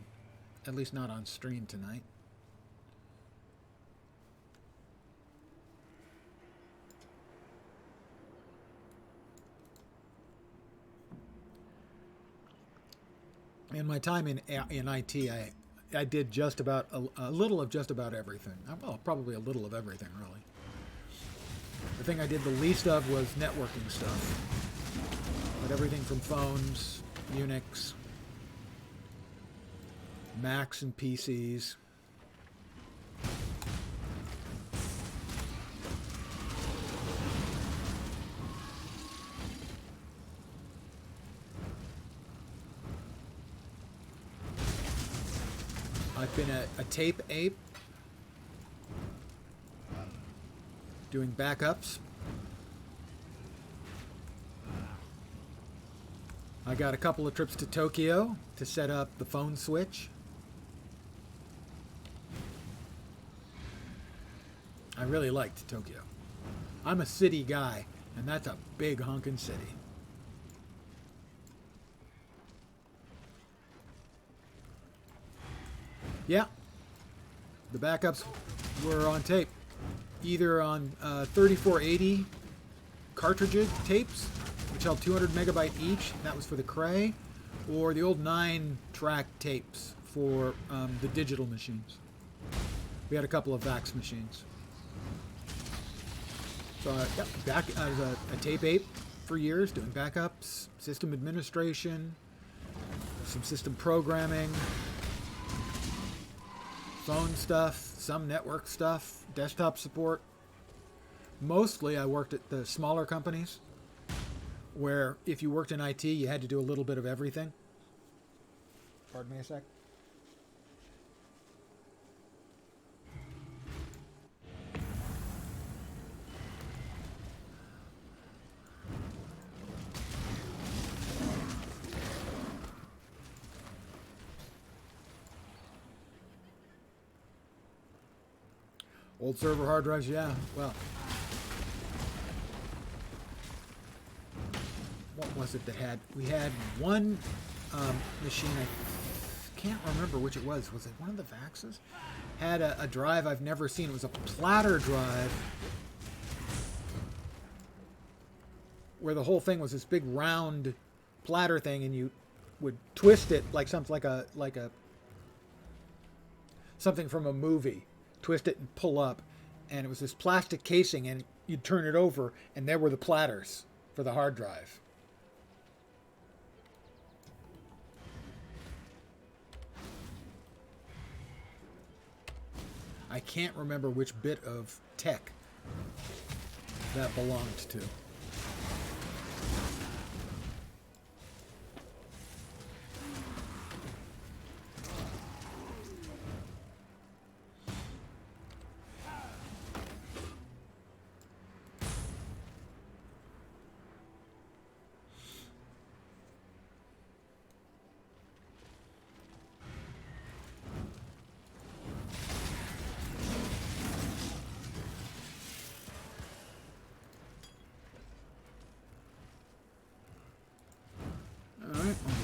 at least not on stream tonight. In my time in IT, I did just about a little of just about everything. Well, probably a little of everything, really. The thing I did the least of was networking stuff. But everything from phones, Unix, Macs and PCs. I've been a tape ape, doing backups. I got a couple of trips to Tokyo to set up the phone switch. I really liked Tokyo. I'm a city guy, and that's a big honkin' city. Yeah, the backups were on tape, either on 3480 cartridge tapes, which held 200 megabyte each, and that was for the Cray, or the old 9-track tapes for the digital machines. We had a couple of VAX machines. So I was a tape ape for years, doing backups, system administration, some system programming, phone stuff, some network stuff, desktop support. Mostly I worked at the smaller companies where if you worked in IT, you had to do a little bit of everything. Pardon me a sec. Old server hard drives, yeah. Well, what was it that had? We had one machine, I can't remember which it was. Was it one of the VAXs? Had a drive I've never seen. It was a platter drive where the whole thing was this big round platter thing, and you would twist it like something like a something from a movie. Twist it and pull up, and it was this plastic casing, and you'd turn it over, and there were the platters for the hard drive. I can't remember which bit of tech that belonged to.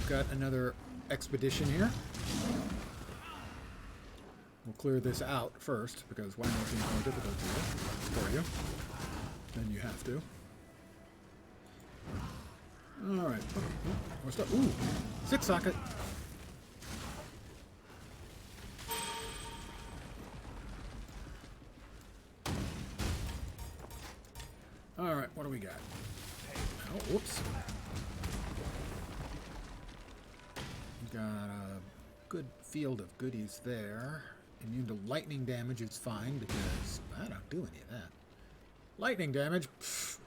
Got another expedition here. We'll clear this out first, because why make things more difficult for you than you have to. Alright. What's that? Ooh! 6-socket! Alright, what do we got? Oh, whoops. Got a good field of goodies there. Immune to lightning damage is fine because I don't do any of that. Lightning damage? Pfft.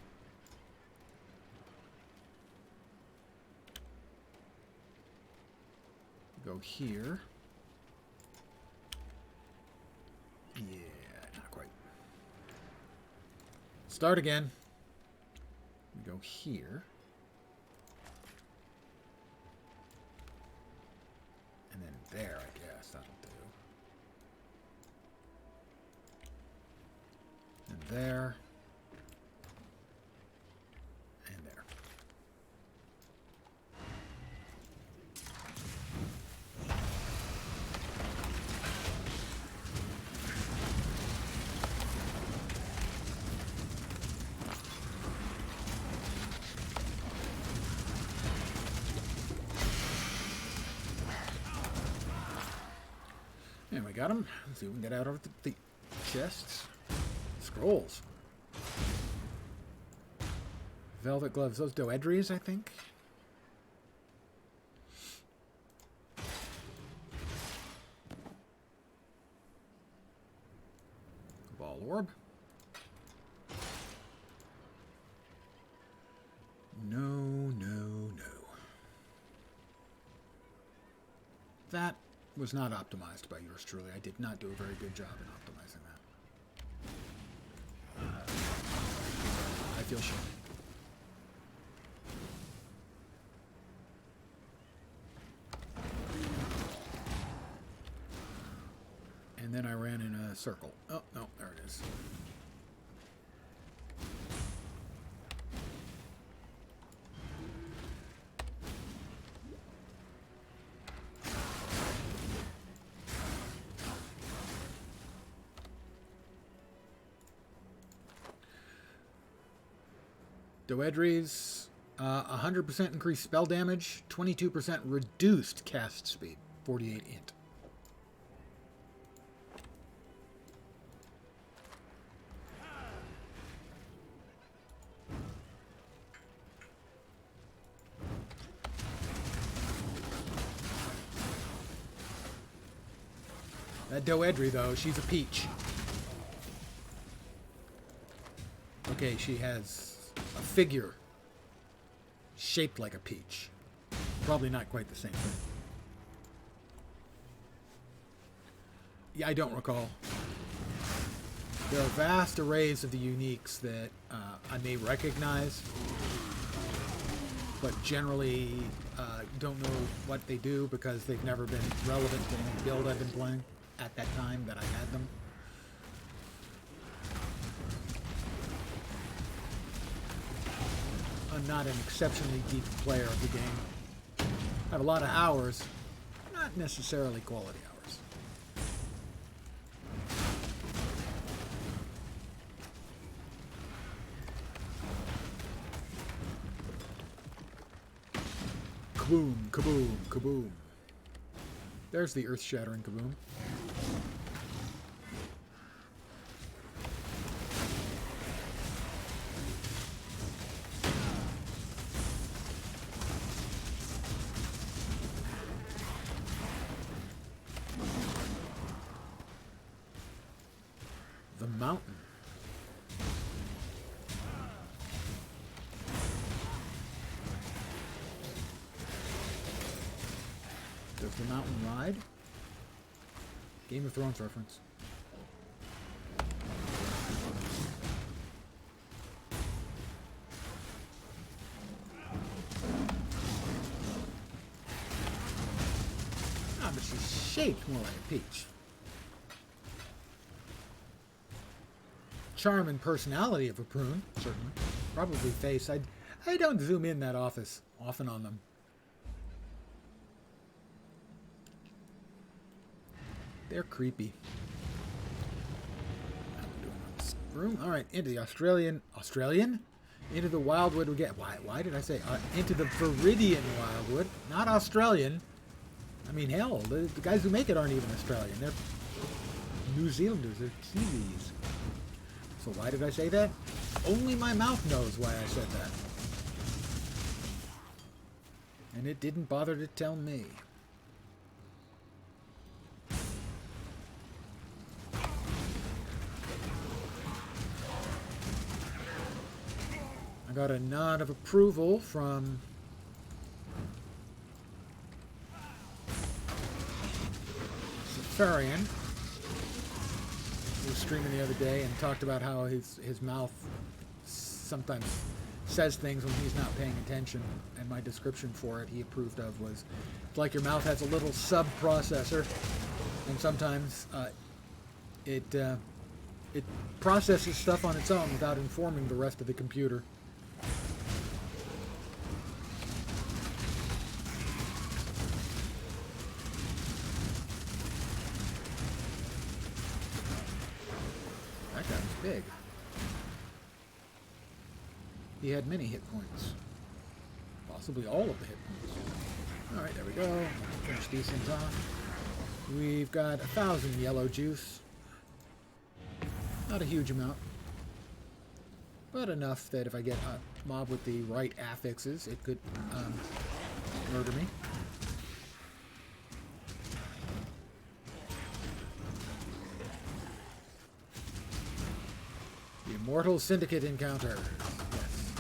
Go here. Yeah, not quite. Start again. We go here. And then there, I guess. That'll do. And there. And there. And we got him. Let's see if we can get out of the chests. Scrolls. Velvet gloves. Those Doedries, I think. Ball orb. No, no, no. That was not optimized by yours truly. I did not do a very good job in optimizing that. I feel shame. And then I ran in a circle. Oh, no, there it is. Doedries, 100% increased spell damage, 22% reduced cast speed, 48 int. That Doedry, though, she's a peach. Okay, she has a figure shaped like a peach. Probably not quite the same thing. Yeah, I don't recall. There are vast arrays of the uniques that I may recognize, but generally don't know what they do because they've never been relevant to any build I've been playing at that time that I had them. I'm not an exceptionally deep player of the game. I have a lot of hours, not necessarily quality hours. Kaboom, kaboom, kaboom. There's the earth-shattering kaboom. The mountain. Does the mountain ride? Game of Thrones reference. Ah, but she's shaped more like a peach. Charm and personality of a prune, certainly. Probably face. I don't zoom in that often on them. They're creepy. Room. All right, into the Australian. Into the wildwood we get. Why did I say into the Viridian wildwood? Not Australian. I mean, hell, the guys who make it aren't even Australian. They're New Zealanders. They're Kiwis. So why did I say that? Only my mouth knows why I said that. And it didn't bother to tell me. I got a nod of approval from Safarian. He was streaming the other day and talked about how his mouth sometimes says things when he's not paying attention, and my description for it he approved of was, it's like your mouth has a little sub-processor, and sometimes it processes stuff on its own without informing the rest of the computer. Big. He had many hit points. Possibly all of the hit points. Alright, there we go. Finish these things off. We've got 1,000 yellow juice. Not a huge amount, but enough that if I get a mob with the right affixes, it could murder me. The Immortal Syndicate encounter. Yes.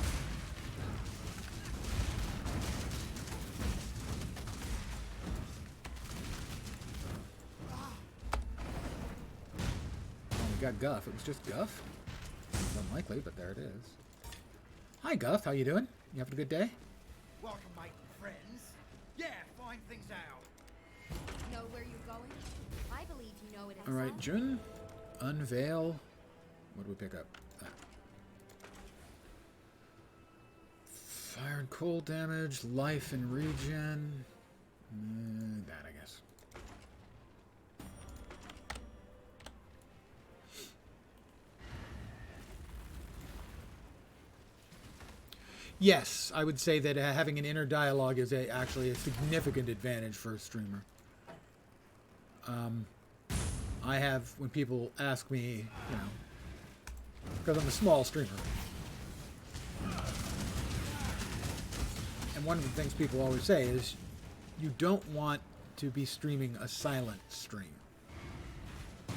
Oh, we got Guff. It was just Guff? It's unlikely, but there it is. Hi, Guff. How you doing? You having a good day? Welcome, mate and friends. Yeah, find things out. Know where you're going? I believe you know it. All right, Jun. Unveil. What do we pick up? Fire and cold damage, life and regen. That, I guess. Yes, I would say that having an inner dialogue is actually a significant advantage for a streamer. I have, when people ask me, you know, because I'm a small streamer, and one of the things people always say is you don't want to be streaming a silent stream,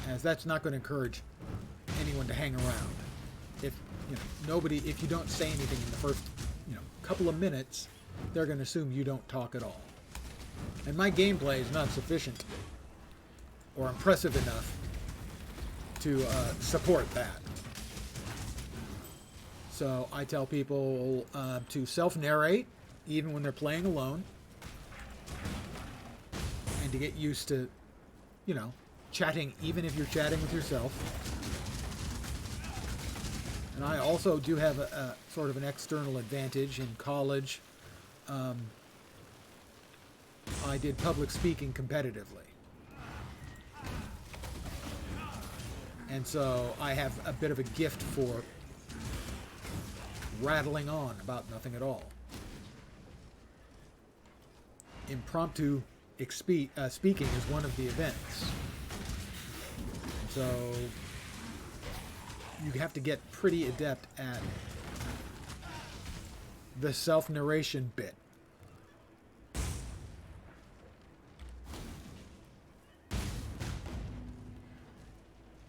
as that's not going to encourage anyone to hang around. If if you don't say anything in the first couple of minutes, they're going to assume you don't talk at all. And my gameplay is not sufficient or impressive enough to support that. So I tell people to self-narrate even when they're playing alone, and to get used to, chatting even if you're chatting with yourself. And I also do have a sort of an external advantage. In college, I did public speaking competitively. And so I have a bit of a gift for rattling on about nothing at all. Impromptu speaking is one of the events. So you have to get pretty adept at the self-narration bit.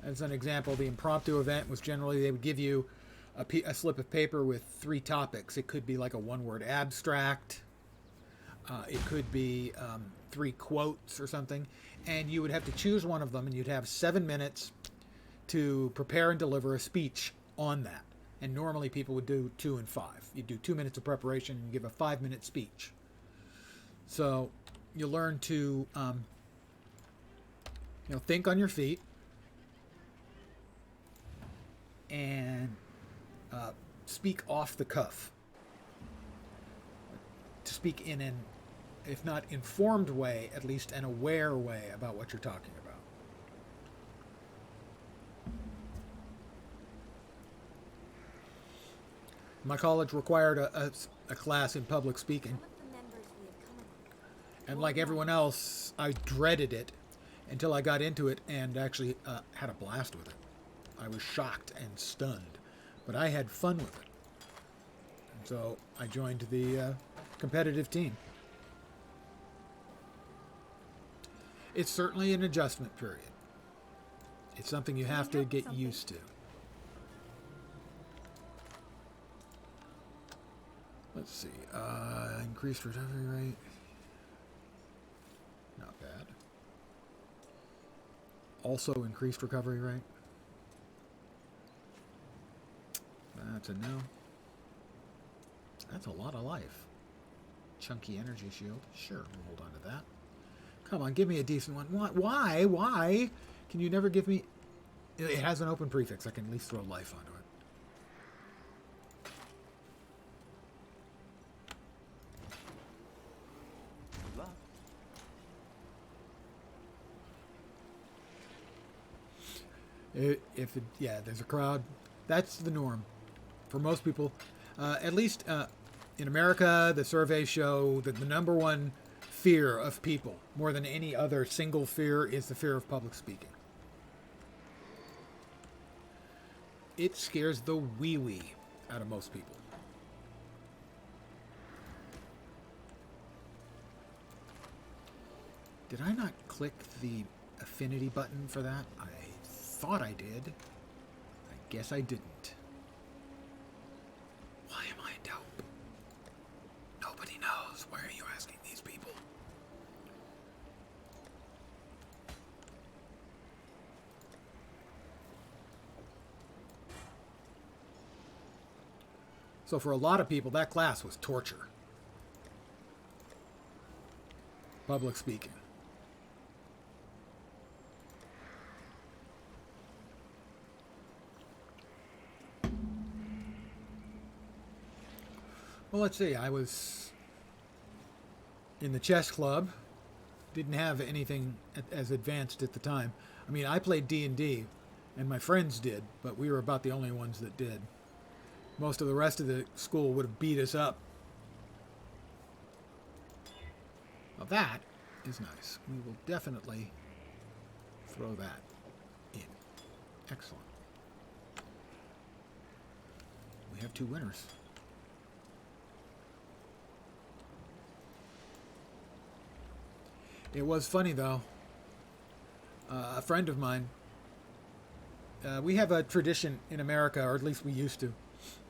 As an example, the impromptu event was generally they would give you a slip of paper with 3 topics. It could be like a one-word abstract. It could be 3 quotes or something. And you would have to choose one of them, and you'd have 7 minutes to prepare and deliver a speech on that. And normally people would do 2 and 5. You'd do 2 minutes of preparation and give a 5-minute speech. So you learn to think on your feet and speak off the cuff. To speak in an, if not informed way, at least an aware way about what you're talking about. My college required a class in public speaking. And like everyone else, I dreaded it until I got into it and actually had a blast with it. I was shocked and stunned, but I had fun with it. And so I joined the competitive team. It's certainly an adjustment period. It's something you have to get used to. Let's see. Increased recovery rate. Not bad. Also increased recovery rate. That's a no. That's a lot of life. Chunky energy shield. Sure, we'll hold on to that. Come on, give me a decent one. Why? Why? Can you never give me... It has an open prefix. I can at least throw life onto it. There's a crowd. That's the norm. For most people, at least in America, the surveys show that the number one fear of people. More than any other single fear is the fear of public speaking. It scares the wee-wee out of most people. Did I not click the affinity button for that? I thought I did. I guess I didn't. Why am I dope? Nobody knows. Why are you asking these people? So for a lot of people, that class was torture. Public speaking. Well, let's see. I was in the chess club. Didn't have anything as advanced at the time. I mean, I played D&D, and my friends did, but we were about the only ones that did. Most of the rest of the school would have beat us up. Well, that is nice. We will definitely throw that in. Excellent. We have 2 winners. It was funny, though. A friend of mine, we have a tradition in America, or at least we used to.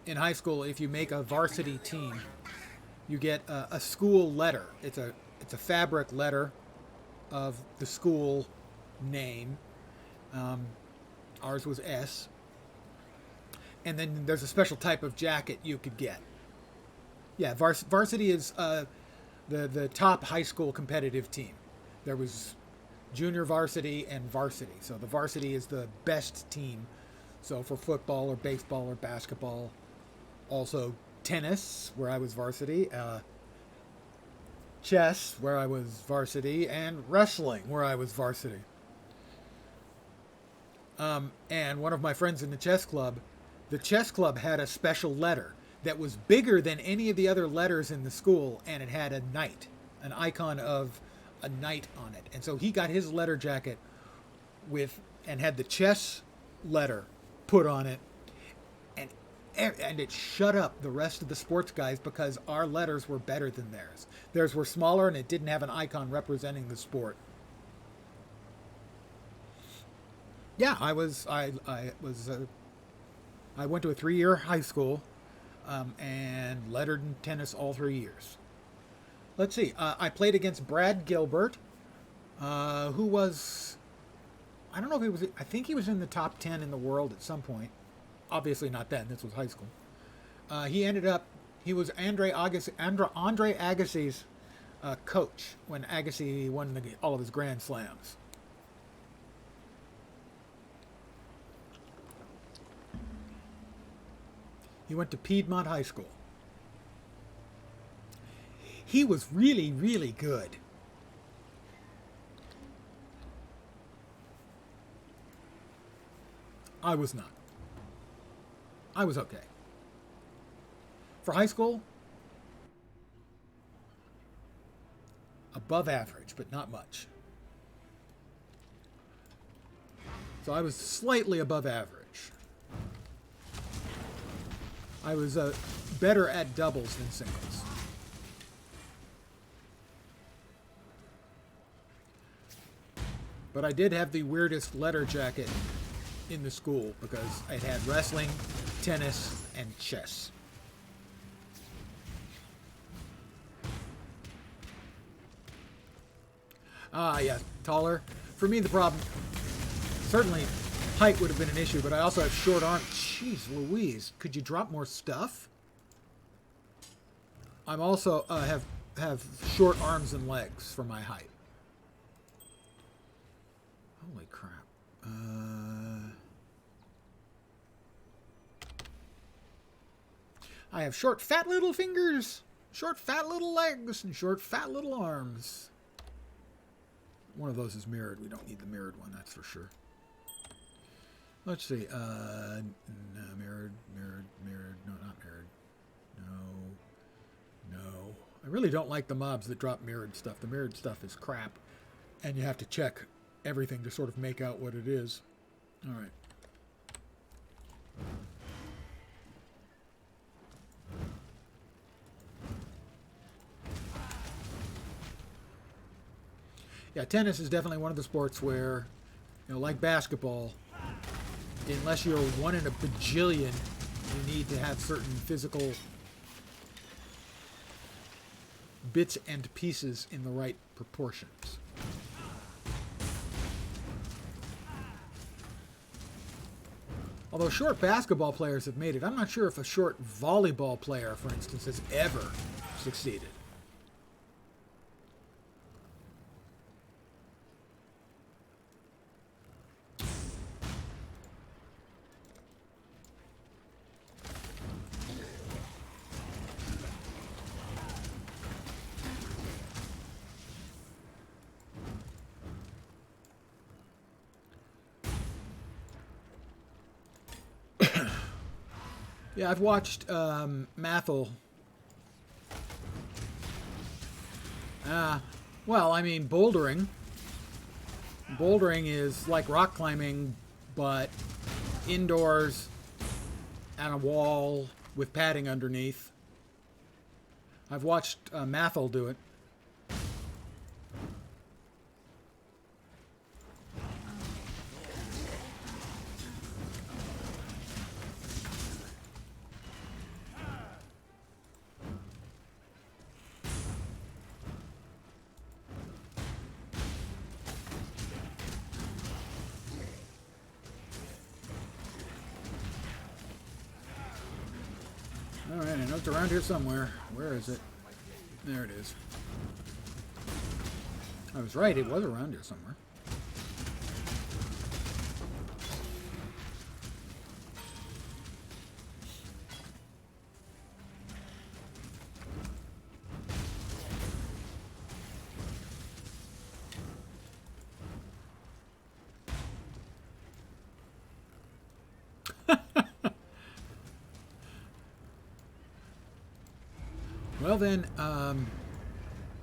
In high school, if you make a varsity team, you get a school letter. It's a fabric letter of the school name. Ours was S. And then there's a special type of jacket you could get. Yeah, varsity is the top high school competitive team. There was junior varsity and varsity. So the varsity is the best team. So for football or baseball or basketball, also tennis, where I was varsity, chess, where I was varsity, and wrestling, where I was varsity. And one of my friends in the chess club had a special letter that was bigger than any of the other letters in the school, and it had a knight, an icon of a knight on it. And so he got his letter jacket and had the chess letter put on it, and it shut up the rest of the sports guys because our letters were better than theirs. Theirs were smaller and it didn't have an icon representing the sport. Yeah, I went to a 3-year high school and lettered in tennis all 3 years. Let's see. I played against Brad Gilbert, who was, I don't know if he was, I think he was in the top 10 in the world at some point. Obviously not then. This was high school. He was Andre Agassi's coach when Agassi won all of his Grand Slams. He went to Piedmont High School. He was really, really good. I was not. I was okay. For high school, above average, but not much. So I was slightly above average. I was better at doubles than singles. But I did have the weirdest letter jacket in the school because it had wrestling, tennis, and chess. Yeah, taller. For me, the problem, certainly height would have been an issue, but I also have short arms. Jeez Louise, could you drop more stuff? I'm also have short arms and legs for my height. Holy crap. I have short, fat little fingers, short, fat little legs, and short, fat little arms. One of those is mirrored. We don't need the mirrored one, that's for sure. Let's see. No, mirrored. No, not mirrored. No. I really don't like the mobs that drop mirrored stuff. The mirrored stuff is crap, and you have to check everything to sort of make out what it is. All right. Yeah, tennis is definitely one of the sports where, you know, like basketball, unless you're one in a bajillion, you need to have certain physical bits and pieces in the right proportions. Although short basketball players have made it, I'm not sure if a short volleyball player, for instance, has ever succeeded. Yeah, I've watched Mathel. Well, I mean, bouldering. Bouldering is like rock climbing, but indoors on a wall with padding underneath. I've watched Mathel do it. Alright, I know it's around here somewhere. Where is it? There it is. I was right, it was around here somewhere. Well then,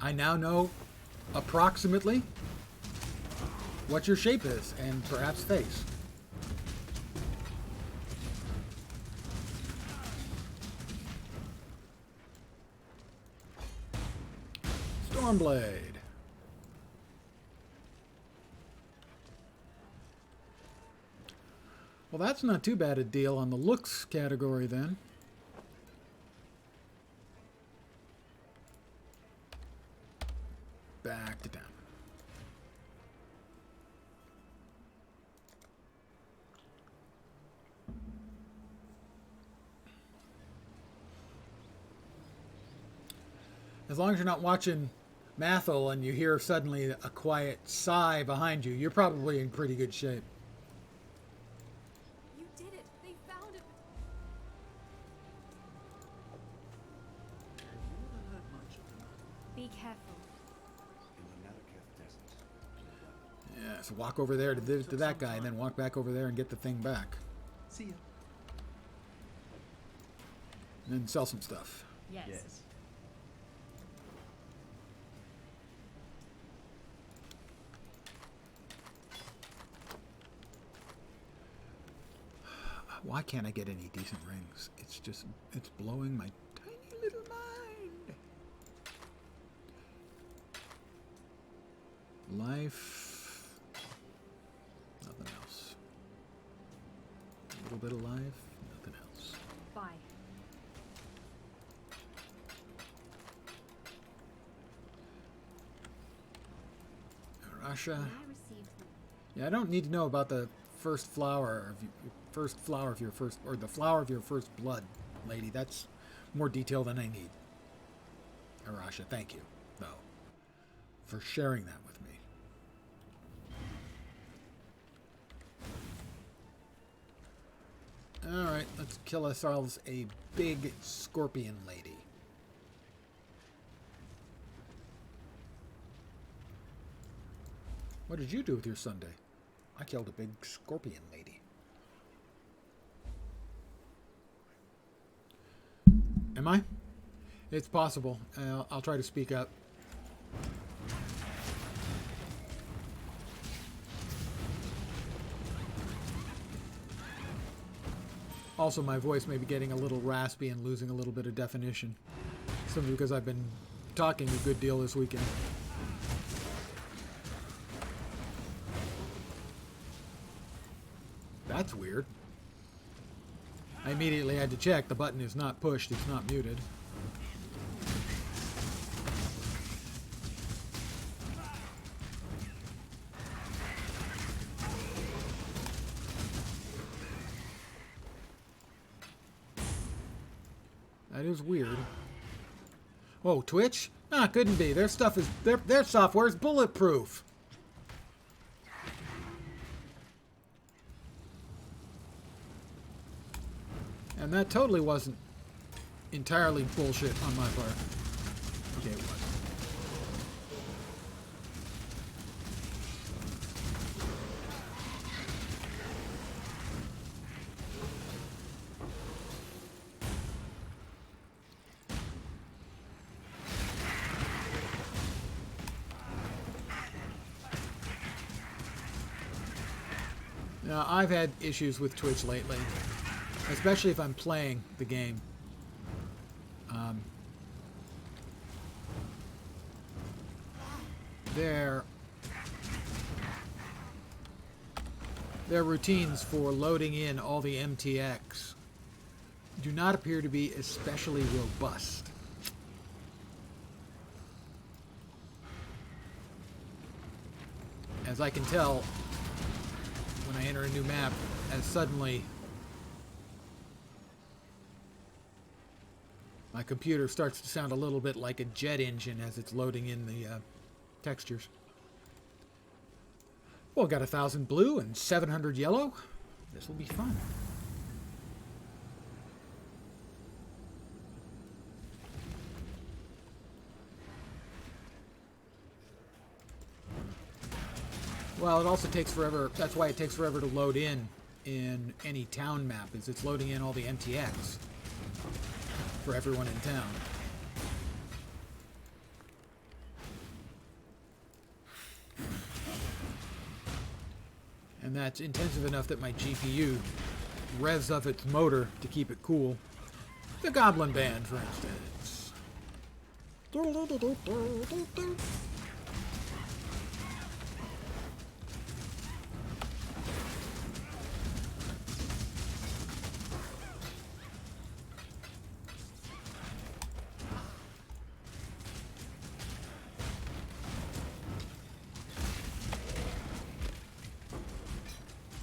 I now know approximately what your shape is, and perhaps face. Stormblade. Well, that's not too bad a deal on the looks category then. Back to town. As long as you're not watching Mathel and you hear suddenly a quiet sigh behind you, you're probably in pretty good shape. You did it. They found it. Be careful. Yeah, so walk over there to that guy and then walk back over there and get the thing back. See ya. And then sell some stuff. Yes. Why can't I get any decent rings? It's just, it's blowing my tiny little mind. Life. Nothing else. A little bit of life. Nothing else. Bye. Russia. I received them. Yeah, I don't need to know about the first flower of your first, or the flower of your first blood, lady. That's more detail than I need. Arasha, thank you, though, for sharing that with me. Alright, let's kill ourselves a big scorpion lady. What did you do with your Sunday? I killed a big scorpion lady. Am I? It's possible. I'll try to speak up. Also, my voice may be getting a little raspy and losing a little bit of definition. Simply because I've been talking a good deal this weekend. That's weird. I immediately had to check. The button is not pushed. It's not muted. That is weird. Whoa, Twitch? Ah, couldn't be. Their stuff is their software is bulletproof. And that totally wasn't entirely bullshit on my part. Okay, it was. Now, I've had issues with Twitch lately, especially if I'm playing the game. Their routines for loading in all the MTX do not appear to be especially robust. As I can tell, when I enter a new map, as suddenly my computer starts to sound a little bit like a jet engine as it's loading in the textures. Well, got 1,000 blue and 700 yellow. This will be fun. Well, it also takes forever. That's why it takes forever to load in any town map, is it's loading in all the MTX for everyone in town. And that's intensive enough that my GPU revs up its motor to keep it cool. The Goblin Band, for instance.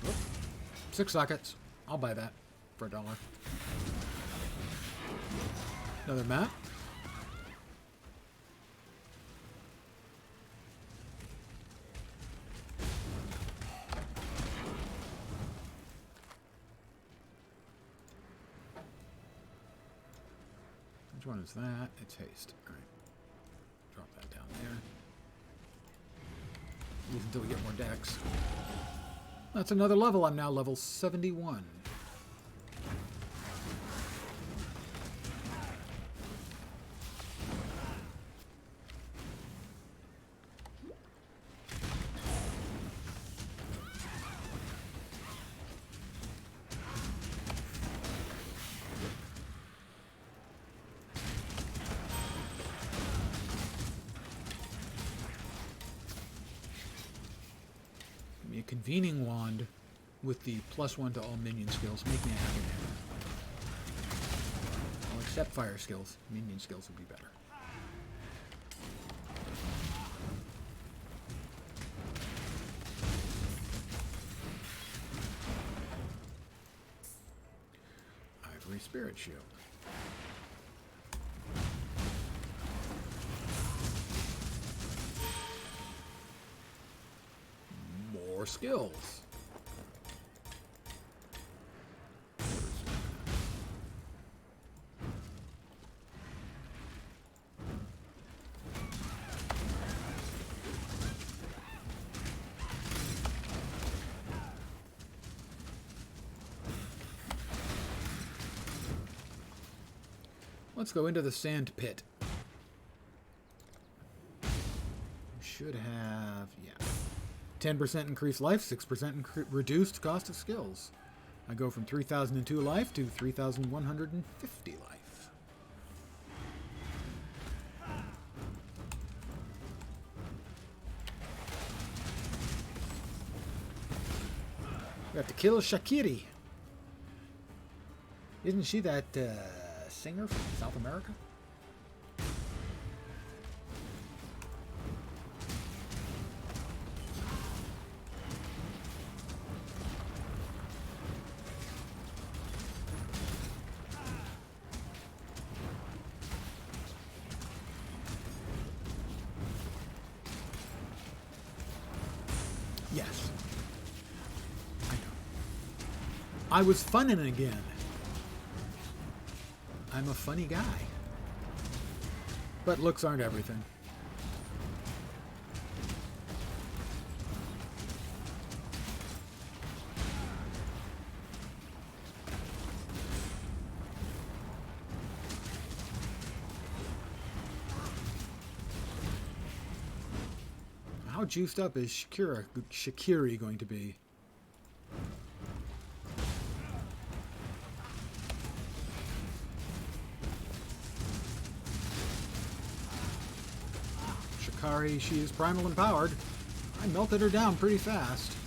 Whoop. 6 sockets. I'll buy that for $1. Another map. Which one is that? It's haste. All right. Drop that down there. At least until we get more decks. That's another level. I'm now level 71. Convening wand with the +1 to all minion skills. Make me a happy man. I'll accept fire skills. Minion skills would be better. Ivory Spirit Shield. More skills. Let's go into the sand pit. We should have, yeah, 10% increased life, 6% reduced cost of skills. I go from 3,002 life to 3,150 life. We have to kill Shakiri. Isn't she that singer from South America? Yes. I know. I was funning again. I'm a funny guy. But looks aren't everything. How juiced up is Shakiri going to be? Shakari, she is primal empowered. I melted her down pretty fast.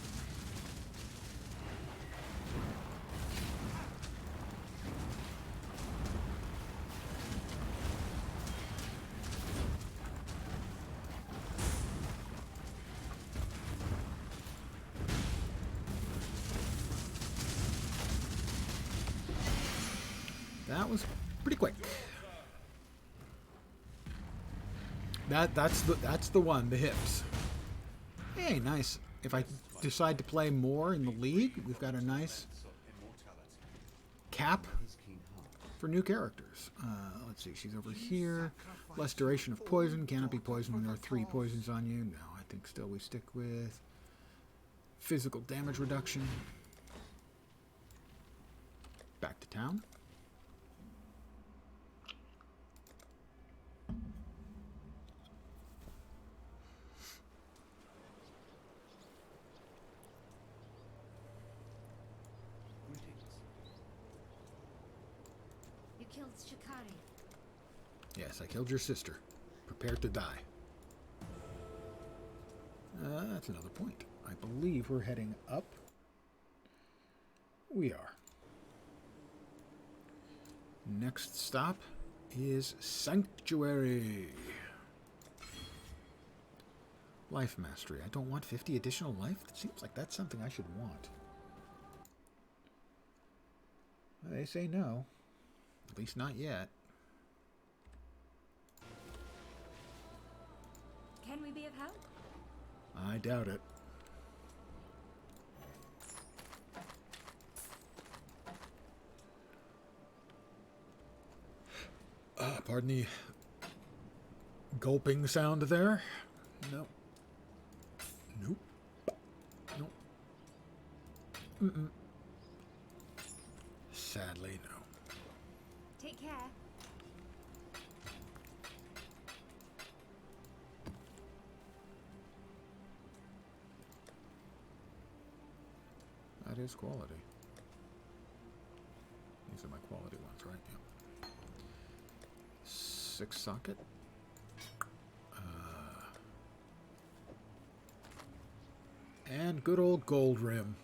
That was pretty quick. That's the one, the hips. Hey, nice. If I decide to play more in the league, we've got a nice cap for new characters. Let's see, she's over here. Less duration of poison. Cannot be poisoned when there are 3 poisons on you. No, I think still we stick with physical damage reduction. Back to town. You killed Shikari. Yes, I killed your sister. Prepare to die. That's another point. I believe we're heading up. We are. Next stop is Sanctuary. Life Mastery. I don't want 50 additional life? It seems like that's something I should want. They say no. At least not yet. Can we be of help? I doubt it. Pardon the gulping sound there. Nope. Nope. Nope. Mm-mm. Sadly, no. Take care. That is quality. These are my quality ones, right? Yep. 6 socket. And good old gold rim.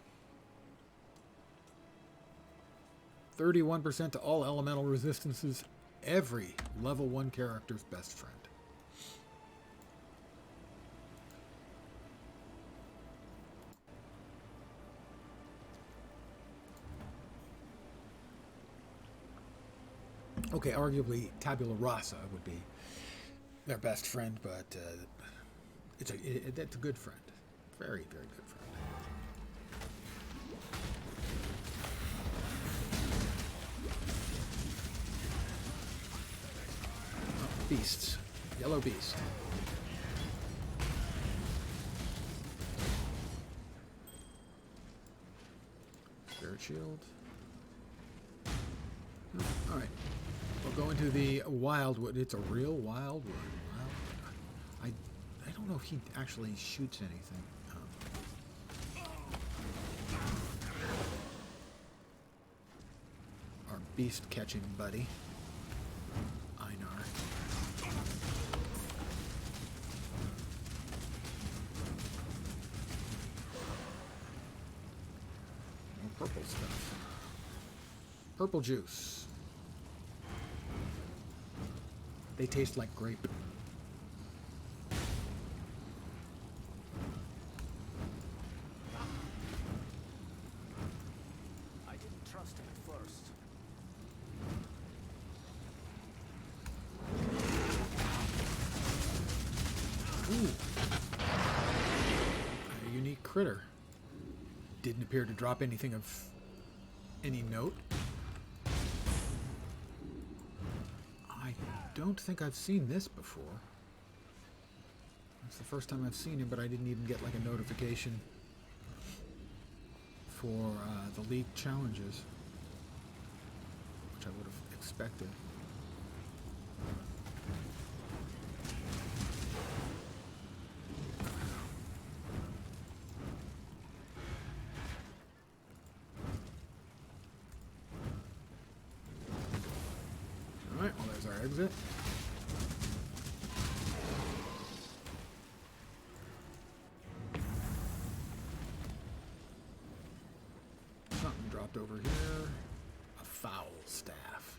31% to all elemental resistances. Every level 1 character's best friend. Okay, arguably Tabula Rasa would be their best friend, but it's a good friend. Very, very good friend. Oh, beasts. Yellow beast. Spirit shield. Oh, all right. We'll go into the wildwood. It's a real wildwood. I don't know if he actually shoots anything. Our beast catching buddy, Einar. More purple stuff. Purple juice. They taste like grape. I didn't trust him at first. Ooh. A unique critter. Didn't appear to drop anything of any note. I don't think I've seen this before. It's the first time I've seen it, but I didn't even get like a notification for the league challenges, which I would have expected. Alright, well there's our exit. Something dropped over here. A foul staff.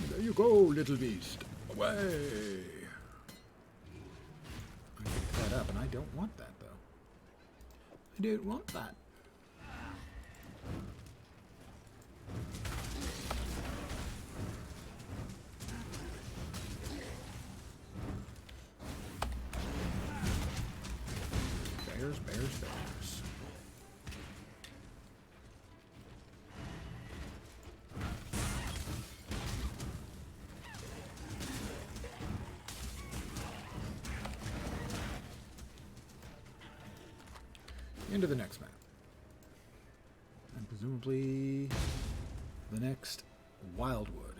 There you go, little beast. Away! I picked that up, and I don't want that, though. I don't want that. Bears, bears, bears. Into the next map. And presumably the next Wildwood.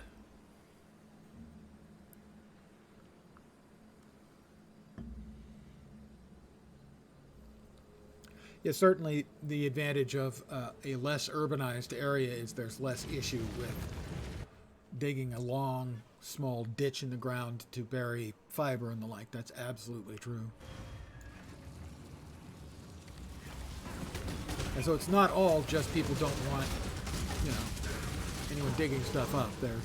Yeah, certainly the advantage of a less urbanized area is there's less issue with digging a long, small ditch in the ground to bury fiber and the like. That's absolutely true. And so it's not all just people don't want, you know, anyone digging stuff up. There's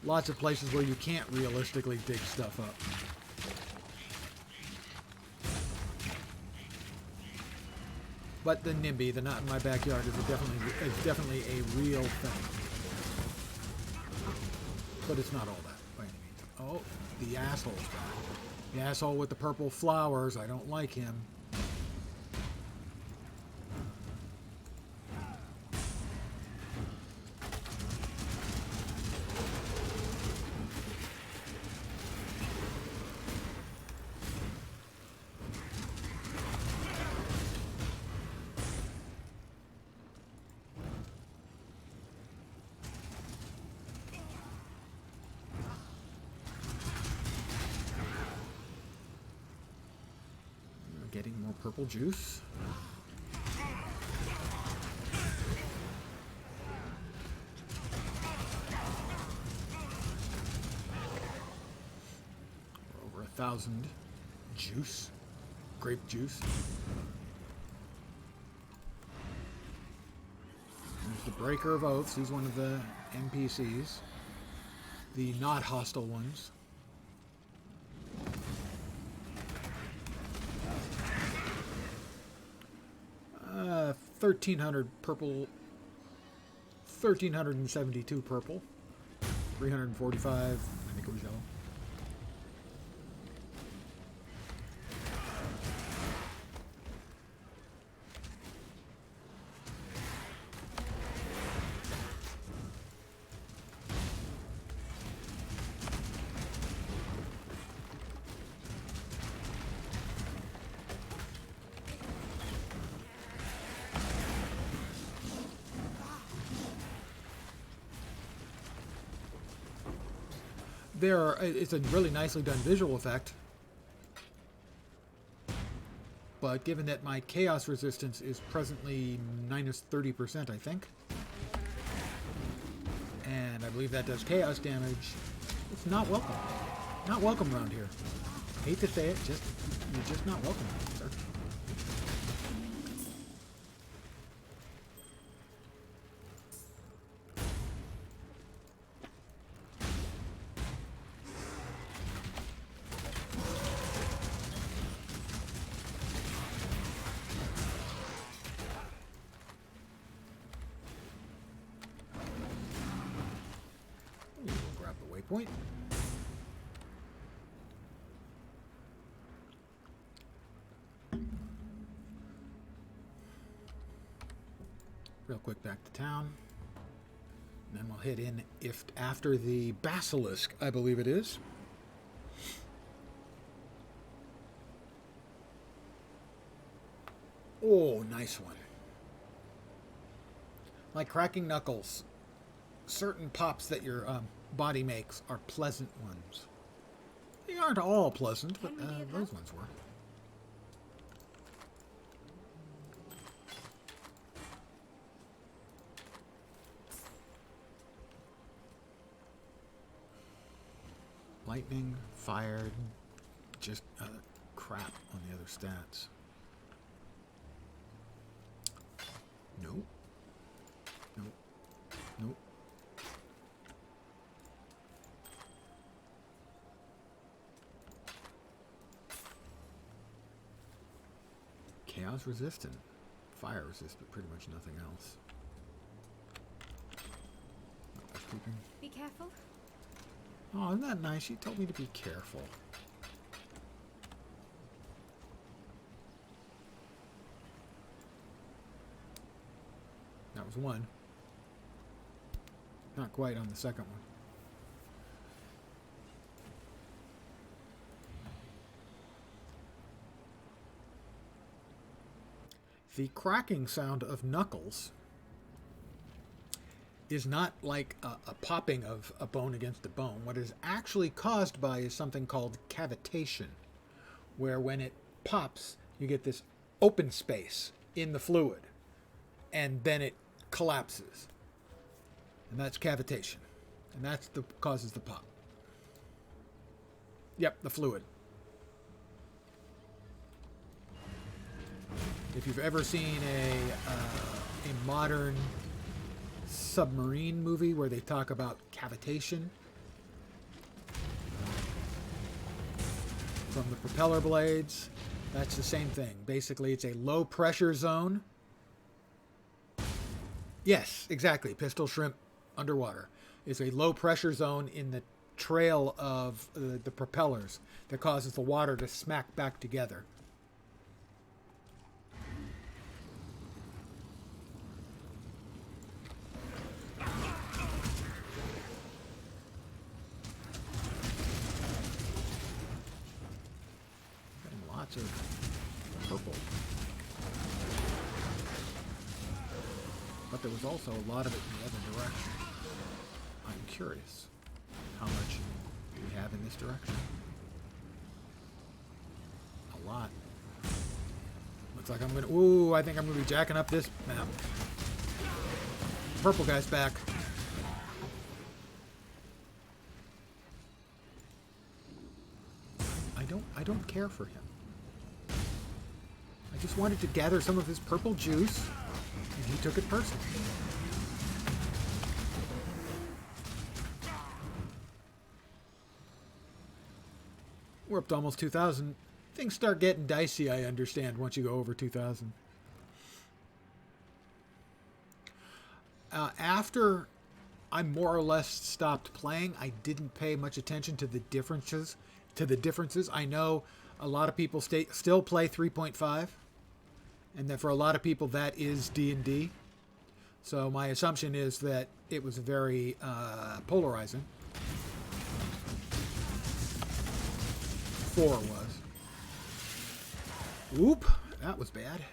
lots of places where you can't realistically dig stuff up. But the NIMBY, the not in my backyard, is definitely a real thing. But it's not all that by any means. Oh, the asshole's back. The asshole with the purple flowers. I don't like him. Getting more purple juice. We're over 1,000 juice, grape juice. There's the Breaker of Oaths. He's one of the NPCs, the not hostile ones. 1,300 purple, 1,372 purple, 345, I think it was yellow. It's a really nicely done visual effect. But given that my chaos resistance is presently minus 30%, I think, and I believe that does chaos damage, it's not welcome. Not welcome around here. Hate to say it, you're just not welcome, sir. We'll grab the waypoint. Real quick back to town. And then we'll head in if after the basilisk, I believe it is. Oh, nice one. Like cracking knuckles, certain pops that your body makes are pleasant ones. They aren't all pleasant, but those ones were. Lightning, fired, just crap on the other stats. Nope. Nope. Nope. Chaos resistant. Fire resist, but pretty much nothing else. Housekeeping. Be careful. Oh, isn't that nice? She told me to be careful. That was one. Not quite on the second one. The cracking sound of knuckles is not like a popping of a bone against a bone. What is actually caused by is something called cavitation, where when it pops, you get this open space in the fluid, and then it collapses. And that's cavitation. And that's the causes the pop. Yep, the fluid. If you've ever seen a modern submarine movie where they talk about cavitation from the propeller blades, that's the same thing. Basically, it's a low pressure zone. Yes, exactly. Pistol shrimp underwater. It's a low pressure zone in the trail of the propellers that causes the water to smack back together. Lots of purple. But there was also a lot of it in the other direction. I'm curious how much we have in this direction. A lot. Looks like I'm gonna... Ooh, I think I'm gonna be jacking up this map. Purple guy's back. I don't care for him. I just wanted to gather some of his purple juice, and he took it personally. We're up to almost 2,000. Things start getting dicey, I understand, once you go over 2,000. After I more or less stopped playing, I didn't pay much attention to the differences. I know a lot of people still play 3.5, and that for a lot of people that is D&D. So my assumption is that it was very polarizing. 4 was. Whoop, that was bad.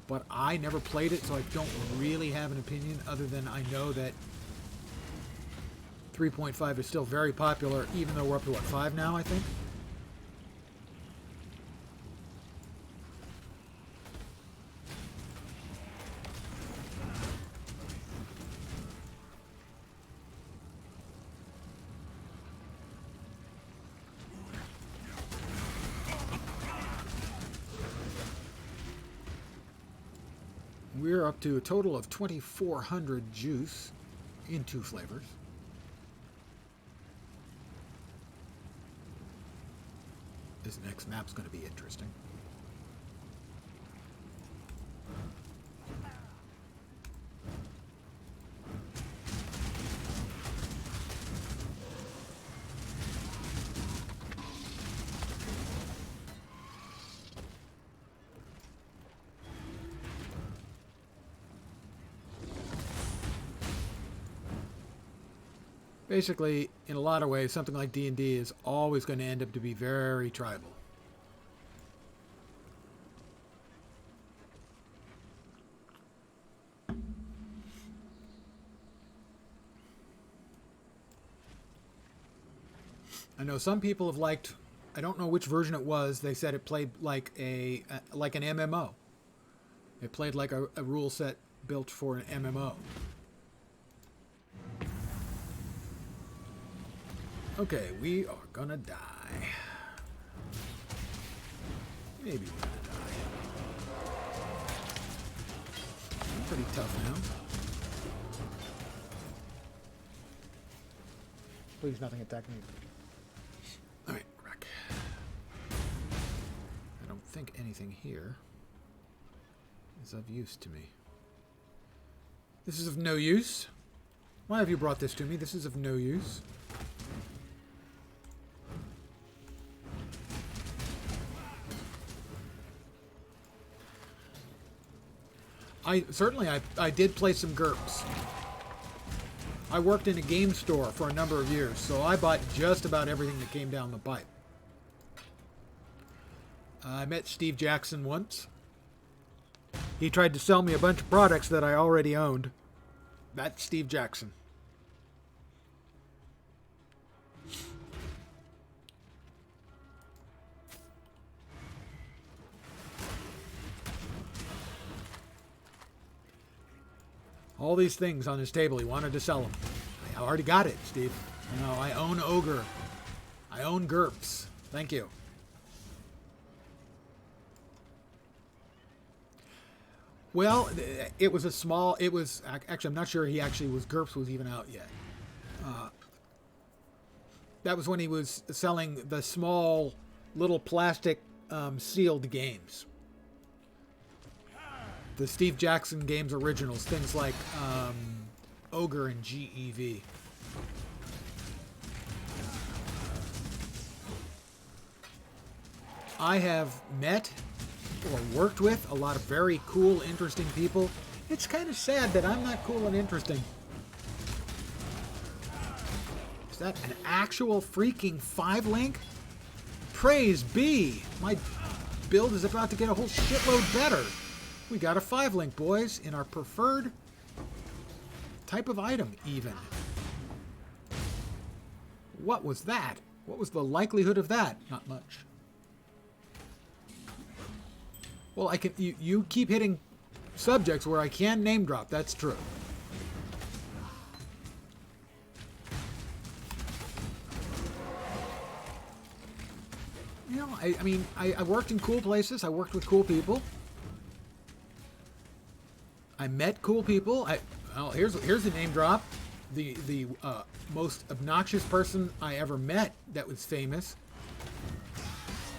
but I never played it, so I don't really have an opinion other than I know that 3.5 is still very popular, even though we're up to, what, 5 now, I think? We're up to a total of 2,400 juice in 2 flavors. This next map's going to be interesting. Basically, in a lot of ways, something like D&D is always going to end up to be very tribal. I know some people have liked, I don't know which version it was, they said it played like an MMO. It played like a rule set built for an MMO. Okay, we are gonna die. Maybe we're gonna die. I'm pretty tough now. Please, nothing attack me. Alright, wreck. I don't think anything here is of use to me. This is of no use. Why have you brought this to me? This is of no use. I did play some GURPS. I worked in a game store for a number of years, so I bought just about everything that came down the pipe. I met Steve Jackson once. He tried to sell me a bunch of products that I already owned. That's Steve Jackson. All these things on his table, he wanted to sell them. I already got it, Steve. You know, I own Ogre. I own GURPS. Thank you. Well, it was a small, it was, actually, I'm not sure he actually was, GURPS was even out yet. That was when he was selling the small, little plastic sealed games. The Steve Jackson Games originals, things like Ogre and GEV. I have met or worked with a lot of very cool, interesting people. It's kind of sad that I'm not cool and interesting. Is that an actual freaking 5-link? Praise be! My build is about to get a whole shitload better. We got a 5-link, boys, in our preferred type of item, even. What was that? What was the likelihood of that? Not much. Well, I can. You keep hitting subjects where I can name drop. That's true. You know, I mean, I worked in cool places. I worked with cool people. I met cool people. Well, here's a name drop. The most obnoxious person I ever met that was famous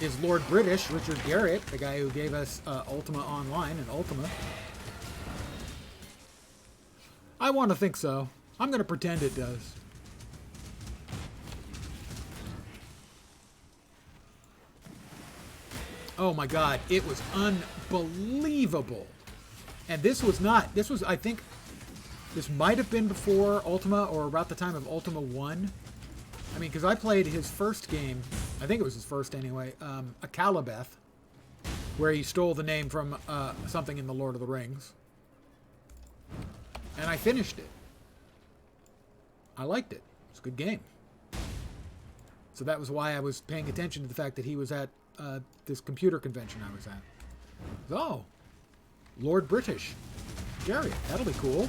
is Lord British, Richard Garrett, the guy who gave us Ultima Online and Ultima. I want to think so. I'm going to pretend it does. Oh my god, it was unbelievable. And this was, I think, this might have been before Ultima or about the time of Ultima 1. I mean, because I played his first game, I think it was his first anyway, Akalabeth. where he stole the name from something in the Lord of the Rings. And I finished it. I liked it. It's a good game. So that was why I was paying attention to the fact that he was at this computer convention I was at. Oh, Lord British. Gary, that'll be cool.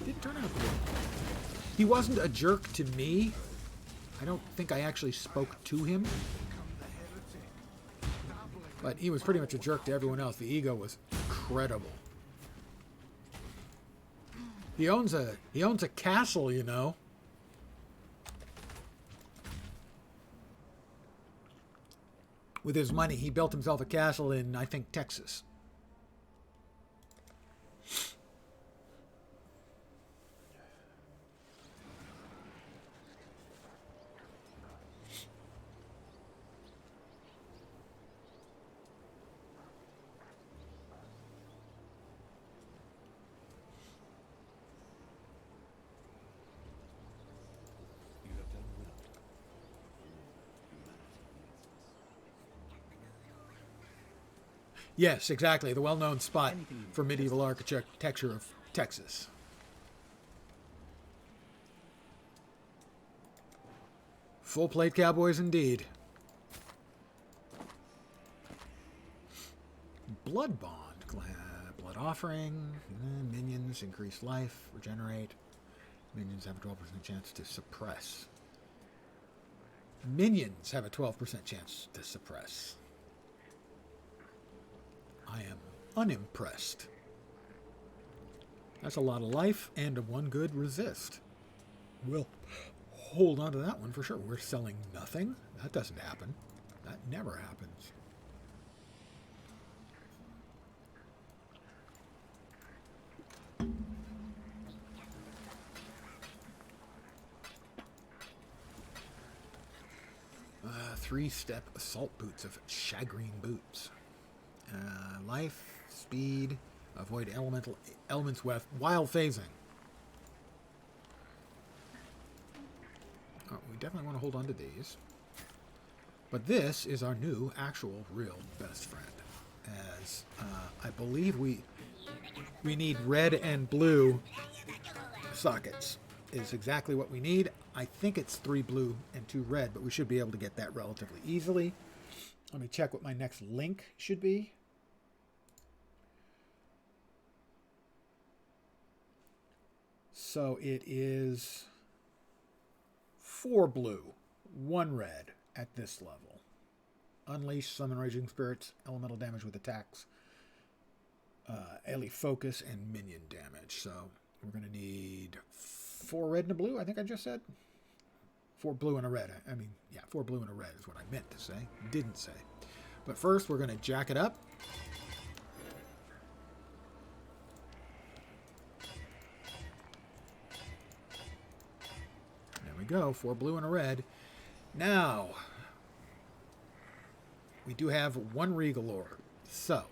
Didn't turn out cool. He wasn't a jerk to me. I don't think I actually spoke to him. But he was pretty much a jerk to everyone else. The ego was incredible. He owns a castle, you know. With his money, he built himself a castle in, I think, Texas. Yes, exactly. The well-known spot for medieval architecture of Texas. Full plate cowboys indeed. Blood bond. Blood offering. Minions increase life. Regenerate. Minions have a 12% chance to suppress. Minions have a 12% chance to suppress. I am unimpressed. That's a lot of life and a one good resist. We'll hold on to that one for sure. We're selling nothing. That doesn't happen. That never happens. Three-step assault boots of shagreen boots. Life, speed, avoid elements with while phasing. Oh, we definitely want to hold on to these. But this is our new, actual, real best friend. As I believe we need red and blue sockets. Is exactly what we need. I think it's 3 blue and 2 red, but we should be able to get that relatively easily. Let me check what my next link should be. So it is 4 blue, 1 red at this level. Unleash, summon raging spirits, elemental damage with attacks, ally focus, and minion damage. So we're going to need 4 red and a blue, I think I just said. 4 blue and a red. I mean, yeah, 4 blue and a red is what I meant to say. Didn't say. But first, we're going to jack it up. There we go. 4 blue and a red. Now, we do have 1 regal order. So,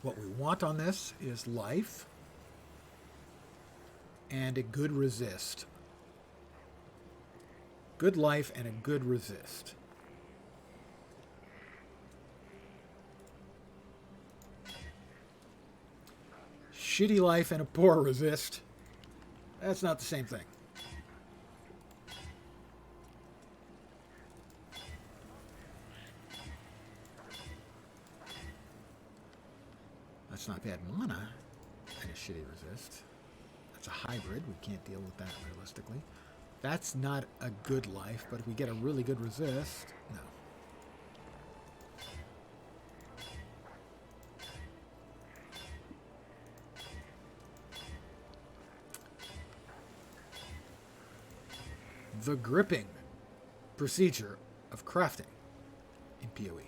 what we want on this is life and a good resist. Good life and a good resist. Shitty life and a poor resist. That's not the same thing. That's not bad mana and a shitty resist. That's a hybrid. We can't deal with that realistically. That's not a good life, but if we get a really good resist, no. The gripping procedure of crafting in PoE.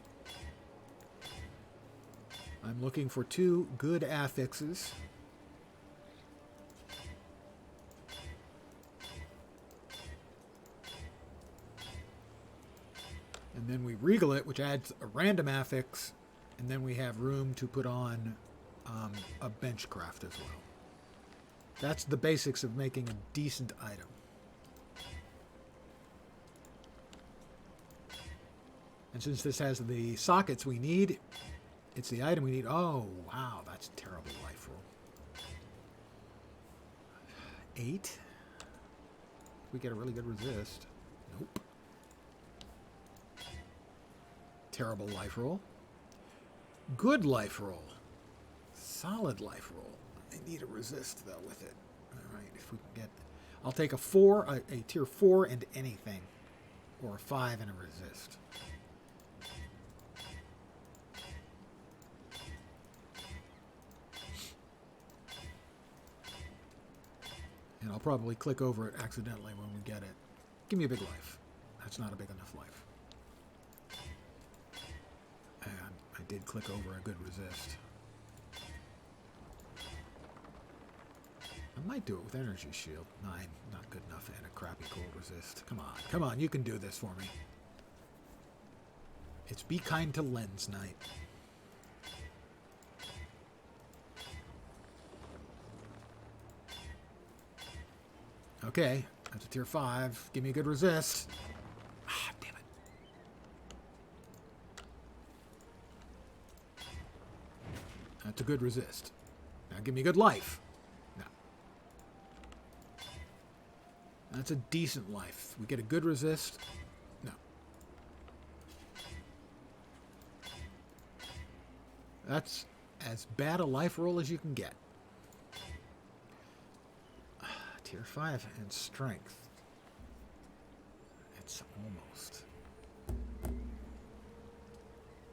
I'm looking for 2 good affixes. And then we regal it, which adds a random affix, and then we have room to put on a bench craft as well. That's the basics of making a decent item. And since this has the sockets we need, it's the item we need. Oh, wow, that's a terrible life roll. 8. We get a really good resist. Nope. Terrible life roll. Good life roll. Solid life roll. I need a resist, though, with it. All right, if we can get... I'll take a 4, a tier 4 into anything. Or a 5 and a resist. And I'll probably click over it accidentally when we get it. Give me a big life. That's not a big enough life. And I did click over a good resist. I might do it with energy shield. 9, not good enough, and a crappy cold resist. Come on, you can do this for me. It's Be Kind to Lens night. Okay, that's a tier 5. Give me a good resist. Ah, damn it. That's a good resist. Now give me a good life. No. That's a decent life. We get a good resist. No. That's as bad a life roll as you can get. Tier 5 and strength. It's almost.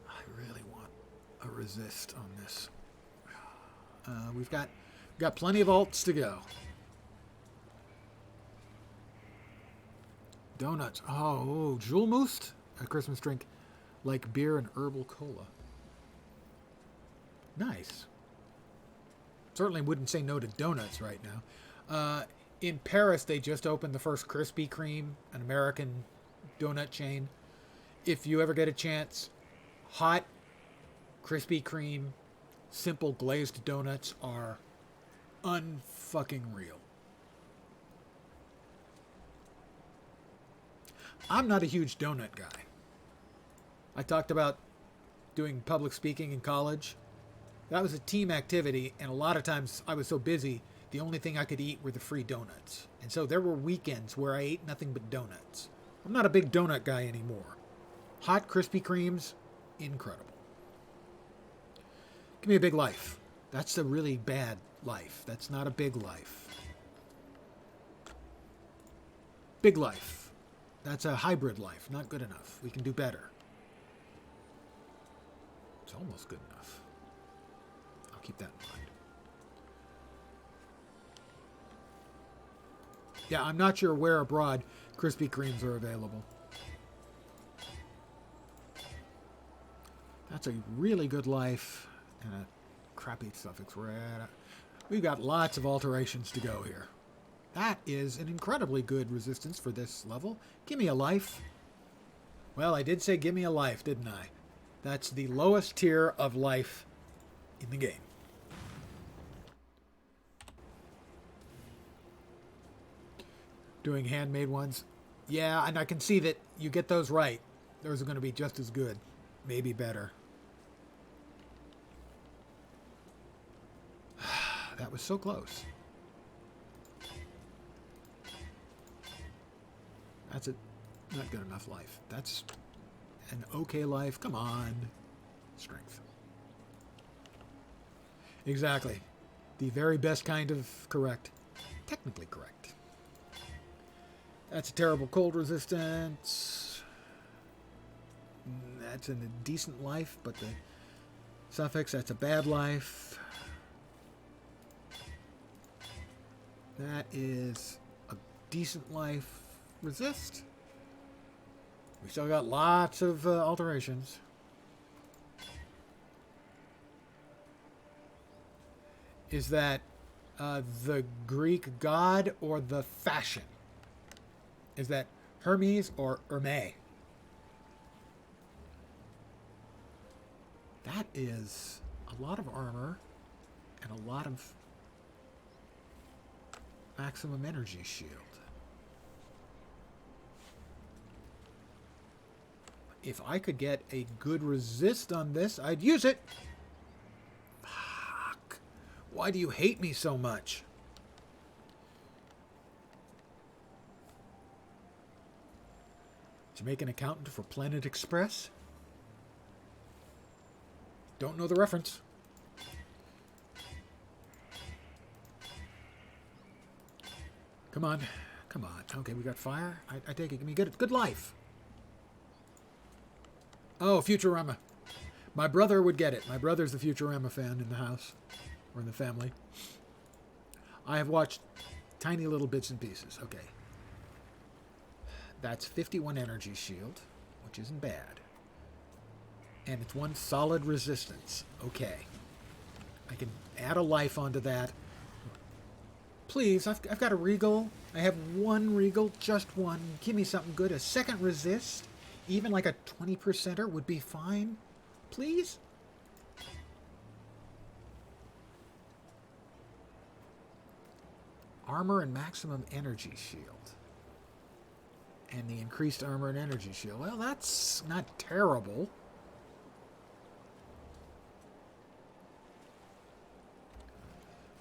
I really want a resist on this. We've got plenty of alts to go. Donuts. Oh, Jewel Mousse, a Christmas drink like beer and herbal cola. Nice. Certainly wouldn't say no to donuts right now. In Paris, they just opened the first Krispy Kreme, an American donut chain. If you ever get a chance, hot Krispy Kreme simple glazed donuts are unfucking real. I'm not a huge donut guy. I talked about doing public speaking in college. That was a team activity, and a lot of times I was so busy, the only thing I could eat were the free donuts. And so there were weekends where I ate nothing but donuts. I'm not a big donut guy anymore. Hot Krispy Kremes, incredible. Give me a big life. That's a really bad life. That's not a big life. Big life. That's a hybrid life. Not good enough. We can do better. It's almost good enough. I'll keep that in mind. Yeah, I'm not sure where abroad Krispy Kremes are available. That's a really good life and a crappy suffix. We've got lots of alterations to go here. That is an incredibly good resistance for this level. Give me a life. Well, I did say give me a life, didn't I? That's the lowest tier of life in the game. Doing handmade ones. Yeah, and I can see that you get those right. Those are going to be just as good. Maybe better. That was so close. That's a not good enough life. That's an okay life. Come on. Strength. Exactly. The very best kind of correct. Technically correct. That's a terrible cold resistance. That's a decent life, but the suffix, that's a bad life. That is a decent life. Resist. We still got lots of alterations. Is that the Greek god or the fashion? Is that Hermes or Hermes? That is a lot of armor and a lot of maximum energy shield. If I could get a good resist on this, I'd use it. Fuck. Why do you hate me so much? Jamaican accountant for Planet Express? Don't know the reference. Come on. Come on. Okay, we got fire. I take it. Give me good life. Oh, Futurama. My brother would get it. My brother's the Futurama fan in the house. Or in the family. I have watched tiny little bits and pieces. Okay. That's 51 energy shield, which isn't bad. And it's one solid resistance. Okay. I can add a life onto that. Please, I've got a Regal. I have one Regal, just one. Give me something good. A second resist, even like a 20%er would be fine. Please? Armor and maximum energy shield. And the increased armor and energy shield. Well, that's not terrible.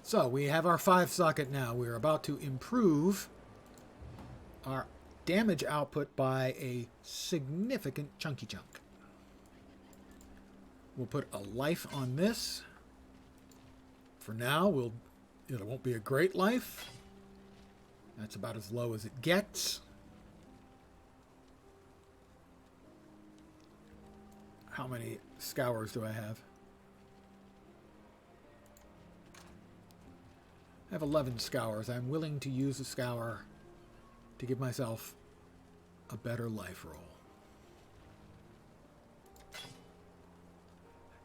So we have our 5-socket now. We're about to improve our damage output by a significant chunky chunk. We'll put a life on this. For now, it won't be a great life. That's about as low as it gets. How many scours do I have? I have 11 scours. I'm willing to use a scour to give myself a better life roll.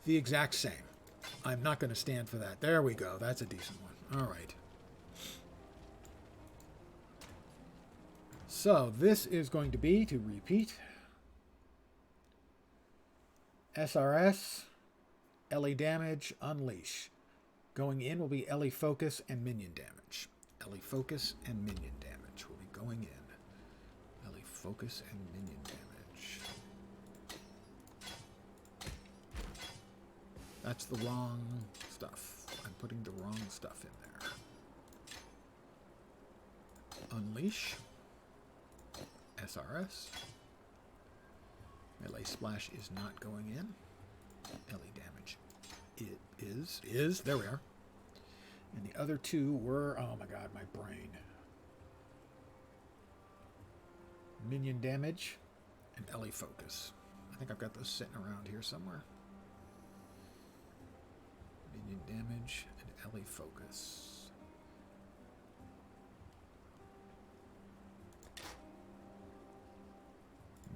The exact same. I'm not going to stand for that. There we go. That's a decent one. All right. So this is going to be, to repeat, SRS, LE damage, unleash. Going in will be LE focus and minion damage. LE focus and minion damage will be going in. LE focus and minion damage. That's the wrong stuff. I'm putting the wrong stuff in there. Unleash. SRS. Melee splash is not going in. LE damage. It is. There we are. And the other two were, oh my god, my brain. Minion damage and LE focus. I think I've got those sitting around here somewhere. Minion damage and LE focus.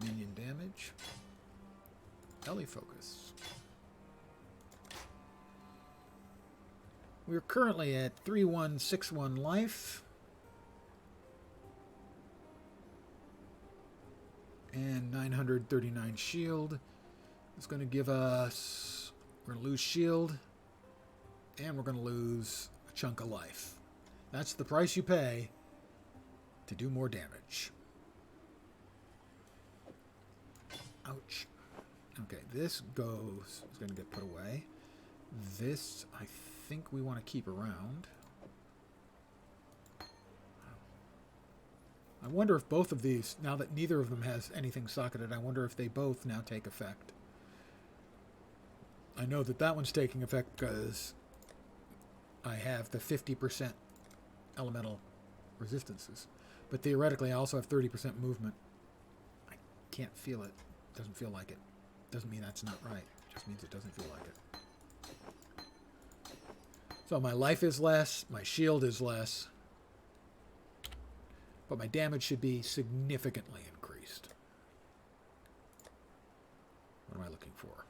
Minion damage. LE focus. We're currently at 3161 life. And 939 shield. It's going to give us... We're going to lose shield. And we're going to lose a chunk of life. That's the price you pay to do more damage. Ouch. Okay, this is going to get put away. This, I think we want to keep around. I wonder if both of these, now that neither of them has anything socketed, I wonder if they both now take effect. I know that that one's taking effect because I have the 50% elemental resistances. But theoretically, I also have 30% movement. I can't feel it. Doesn't feel like it. Doesn't mean that's not right. It just means it doesn't feel like it. So my life is less, my shield is less, but my damage should be significantly increased. What am I looking for?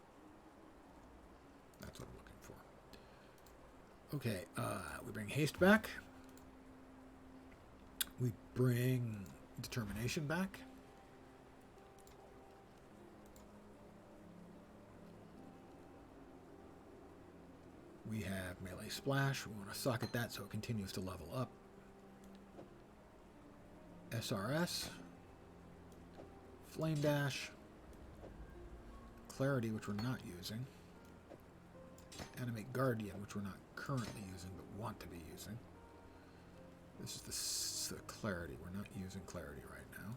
That's what I'm looking for. Okay, we bring haste back. We bring determination back. We have melee splash. We want to socket that so it continues to level up. SRS. Flame dash. Clarity, which we're not using. Animate Guardian, which we're not currently using, but want to be using. This is the Clarity. We're not using Clarity right now.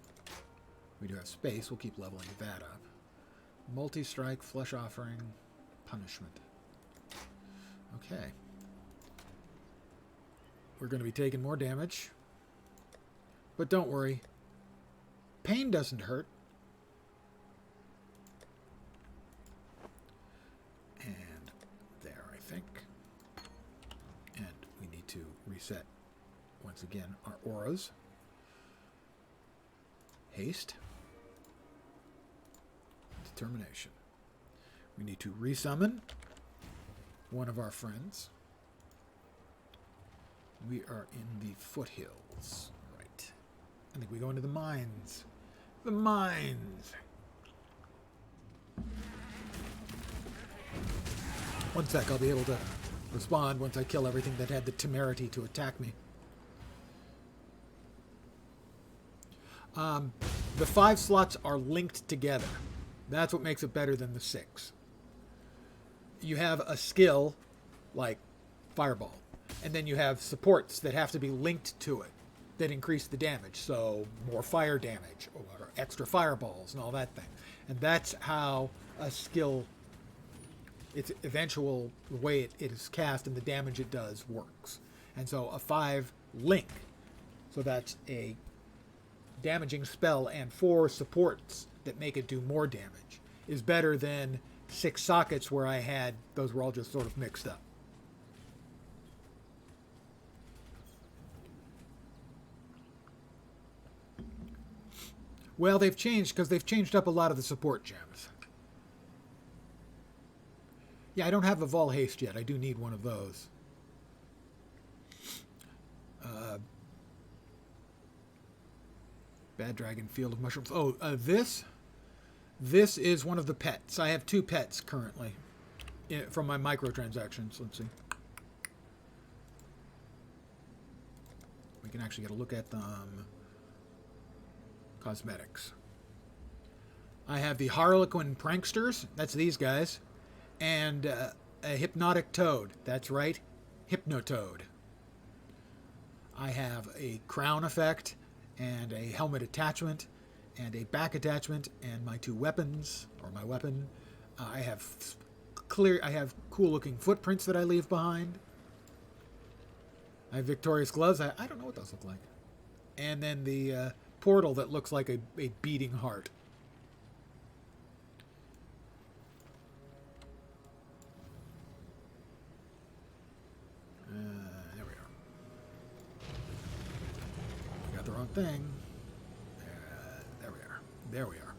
We do have space. We'll keep leveling that up. Multi-strike, Flesh Offering, Punishment. Okay. We're going to be taking more damage. But don't worry. Pain doesn't hurt. And there, I think. And we need to reset, once again, our auras. Haste. Determination. We need to resummon one of our friends. We are in the foothills. Right. I think we go into the mines. The mines! One sec, I'll be able to respond once I kill everything that had the temerity to attack me. The 5 slots are linked together. That's what makes it better than the 6. You have a skill, like Fireball, and then you have supports that have to be linked to it that increase the damage. So more fire damage, or extra fireballs, and all that thing. And that's how a skill, its eventual way it is cast and the damage it does works. And so a 5 link, so that's a damaging spell and 4 supports that make it do more damage, is better than 6 sockets where I had, those were all just sort of mixed up. Well, they've changed because they've changed up a lot of the support gems. Yeah, I don't have a Vol Haste yet. I do need one of those. Bad Dragon, Field of Mushrooms. Oh, this is one of the pets. I have 2 pets currently from my microtransactions. Let's see. We can actually get a look at them. Cosmetics. I have the Harlequin Pranksters. That's these guys. And a Hypnotic Toad. That's right. Hypnotoad. I have a Crown Effect and a Helmet Attachment and a Back Attachment and my 2 weapons, or my weapon. I have cool looking footprints that I leave behind. I have Victorious Gloves. I don't know what those look like. And then the portal that looks like a beating heart. There we are. I got the wrong thing. There we are. There we are.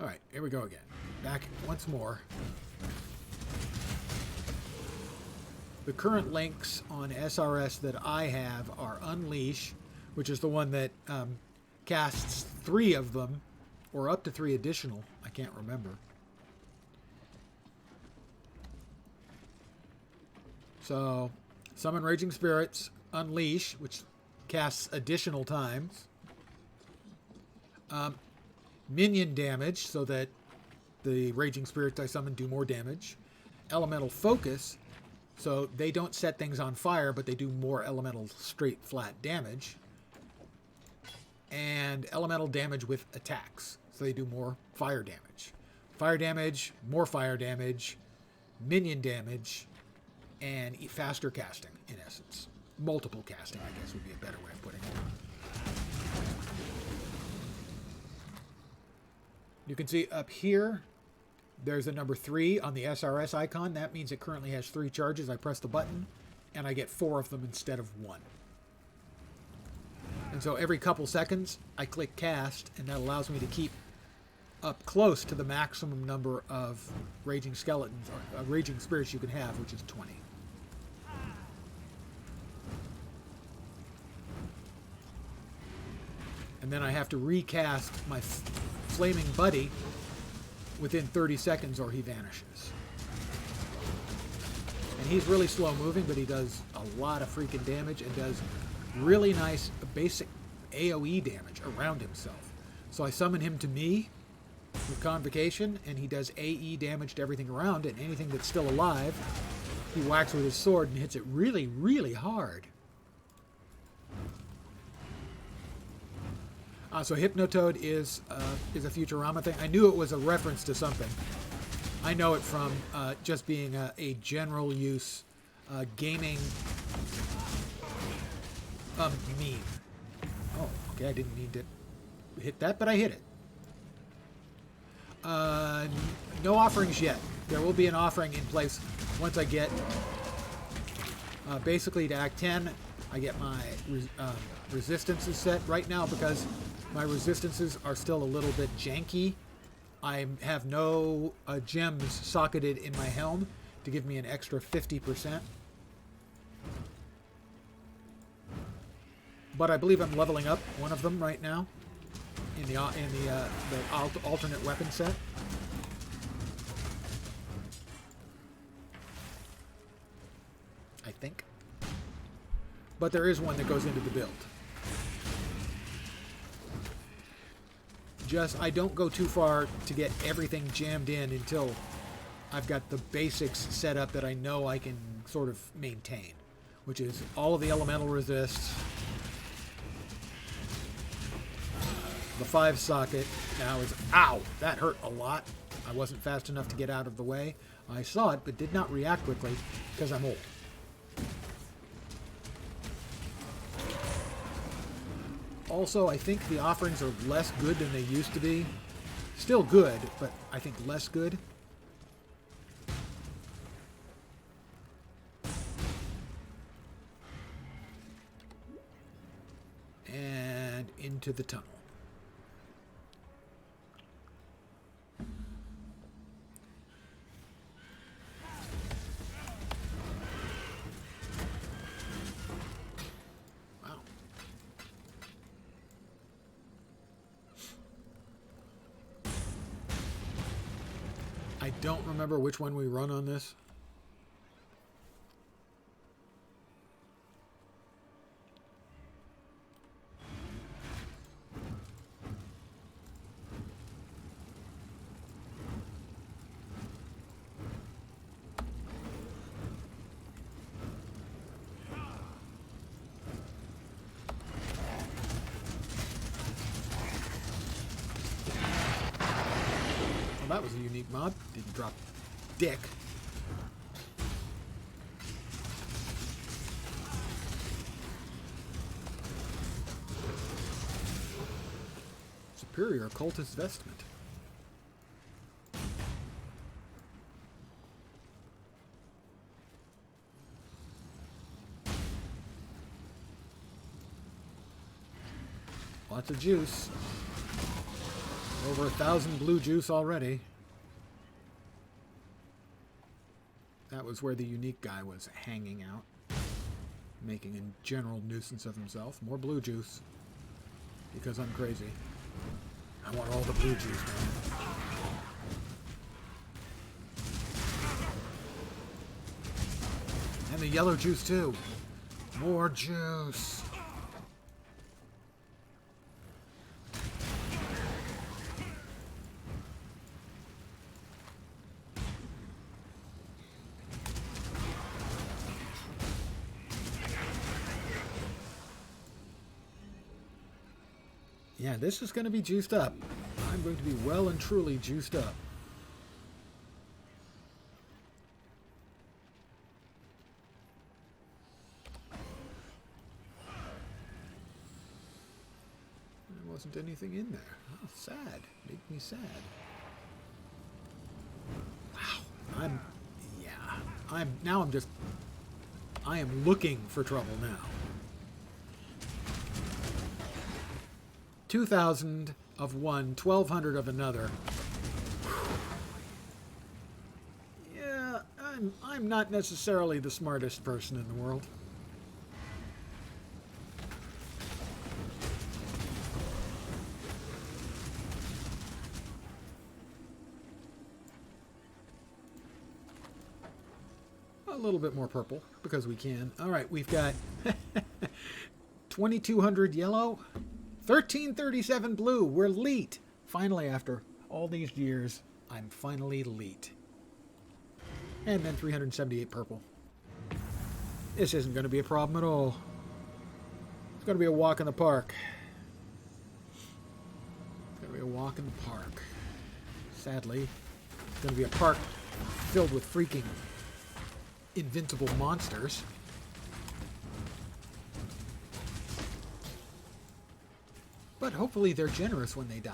All right, here we go again. Back once more. The current links on SRS that I have are Unleash, which is the one that casts 3 of them, or up to 3 additional. I can't remember. So, Summon Raging Spirits, Unleash, which casts additional times. Minion damage, so that the Raging Spirits I summon do more damage. Elemental Focus, so they don't set things on fire, but they do more elemental straight flat damage. And elemental damage with attacks, so they do more fire damage. Fire damage, more fire damage, minion damage, and faster casting, in essence. Multiple casting, I guess, would be a better way of putting it. You can see up here, there's a number 3 on the SRS icon. That means it currently has 3 charges. I press the button, and I get 4 of them instead of 1. And so every couple seconds, I click cast, and that allows me to keep up close to the maximum number of raging skeletons, or raging spirits you can have, which is 20. And then I have to recast my flaming buddy within 30 seconds or he vanishes. And he's really slow moving, but he does a lot of freaking damage and does really nice basic AoE damage around himself. So I summon him to me, with Convocation, and he does AE damage to everything around, and anything that's still alive, he whacks with his sword and hits it really, really hard. So Hypnotoad is a Futurama thing. I knew it was a reference to something. I know it from just being a general use gaming meme. Oh, okay, I didn't mean to hit that, but I hit it. No offerings yet. There will be an offering in place once I get basically to Act 10. I get my resistances set right now because my resistances are still a little bit janky. I have no gems socketed in my helm to give me an extra 50%. But I believe I'm leveling up one of them right now in the alternate weapon set. I think. But there is one that goes into the build. Just, I don't go too far to get everything jammed in until I've got the basics set up that I know I can sort of maintain, which is all of the elemental resists, the 5 socket now is, ow, that hurt a lot. I wasn't fast enough to get out of the way. I saw it, but did not react quickly because I'm old. Also, I think the offerings are less good than they used to be. Still good, but I think less good. And into the tunnel. I don't remember which one we run on this. That was a unique mod. Didn't drop dick. Superior occultist vestment. Lots of juice. Over 1,000 blue juice already. That was where the unique guy was hanging out, making a general nuisance of himself. More blue juice, because I'm crazy. I want all the blue juice, man. And the yellow juice, too. More juice. Yeah, this is going to be juiced up. I'm going to be well and truly juiced up. There wasn't anything in there. Oh, sad. Make me sad. Wow. I am looking for trouble now. 2,000 of one, 1,200 of another. Yeah, I'm not necessarily the smartest person in the world. A little bit more purple, because we can. All right, we've got 2,200 yellow. 1337 blue. We're elite. Finally, after All these years, I'm finally elite. And then 378 purple. This isn't going to be a problem at all. It's going to be a walk in the park. It's going to be a walk in the park. Sadly, it's going to be a park filled with freaking invincible monsters. But hopefully they're generous when they die.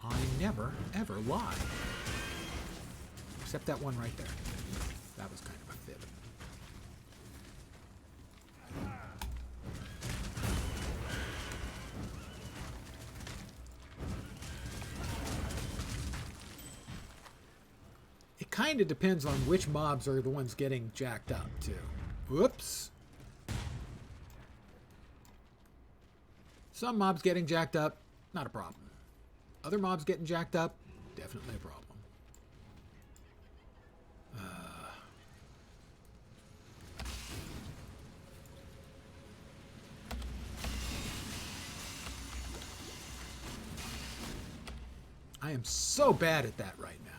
I never, ever lie. Except that one right there. That was kind of a fib. It kind of depends on which mobs are the ones getting jacked up, too. Whoops. Some mobs getting jacked up, not a problem. Other mobs getting jacked up, definitely a problem. I am so bad at that right now.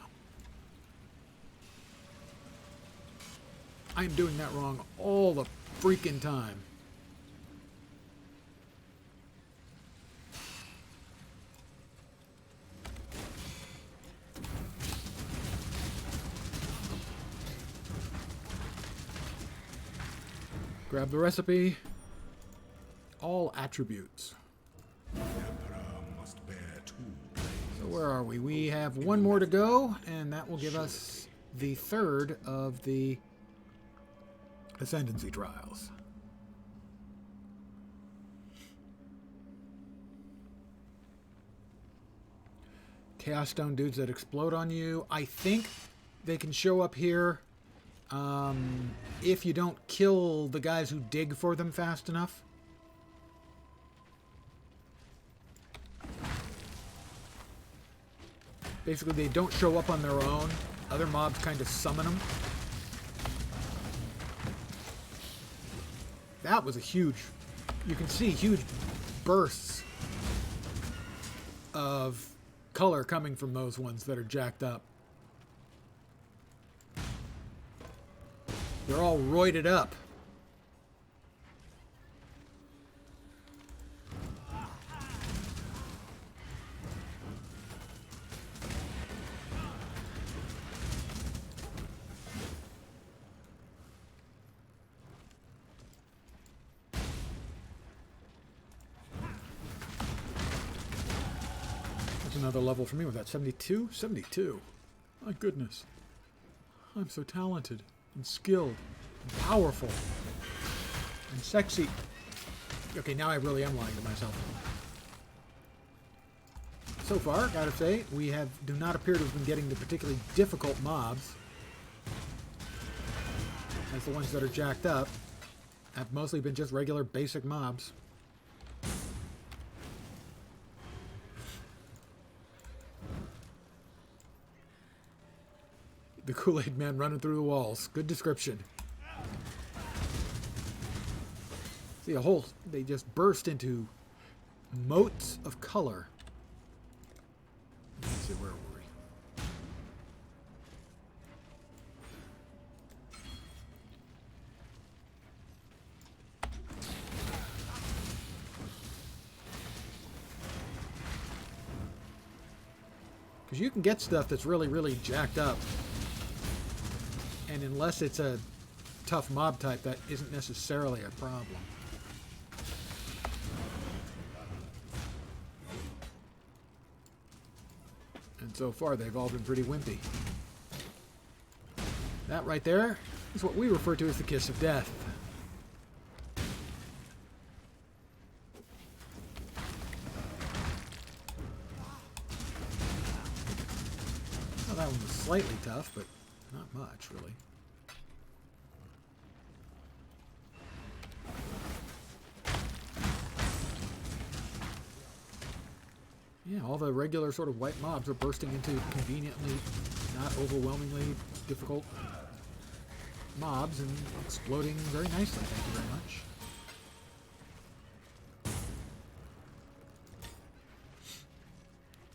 I am doing that wrong all the freaking time. Grab the recipe. All attributes. So where are we? We have one more to go, and that will give us the third of the Ascendancy trials. Chaos Stone dudes that explode on you. I think they can show up here if you don't kill the guys who dig for them fast enough. Basically, they don't show up on their own. Other mobs kind of summon them. That was a huge... You can see huge bursts of color coming from those ones that are jacked up. They're all roided up. Another level for me with that 72. My goodness, I'm so talented and skilled and powerful and sexy. Okay, now I really am lying to myself. So far, gotta say, we do not appear to have been getting the particularly difficult mobs, as the ones that are jacked up have mostly been just regular basic mobs. The Kool-Aid Man running through the walls. Good description. See, they just burst into motes of color. Let's see, where were we? Because you can get stuff that's really, really jacked up. And unless it's a tough mob type, that isn't necessarily a problem. And so far, they've all been pretty wimpy. That right there is what we refer to as the kiss of death. Well, that one was slightly tough, but not much, really. Yeah, all the regular sort of white mobs are bursting into conveniently, not overwhelmingly difficult mobs and exploding very nicely. Thank you very much.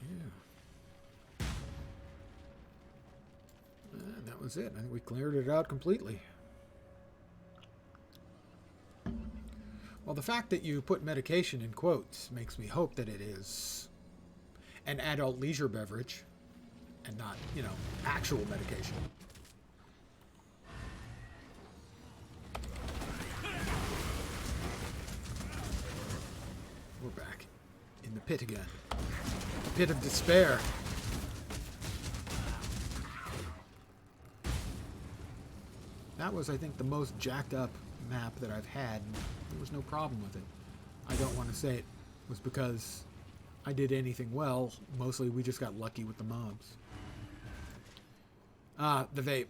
Yeah. And that was it. I think we cleared it out completely. Well, the fact that you put medication in quotes makes me hope that it is an adult leisure beverage and not, you know, actual medication. We're back in the pit again. The pit of despair. That was, I think, the most jacked up map that I've had. There was no problem with it. I don't want to say it was because I did anything well. Mostly we just got lucky with the mobs. Ah, the vape.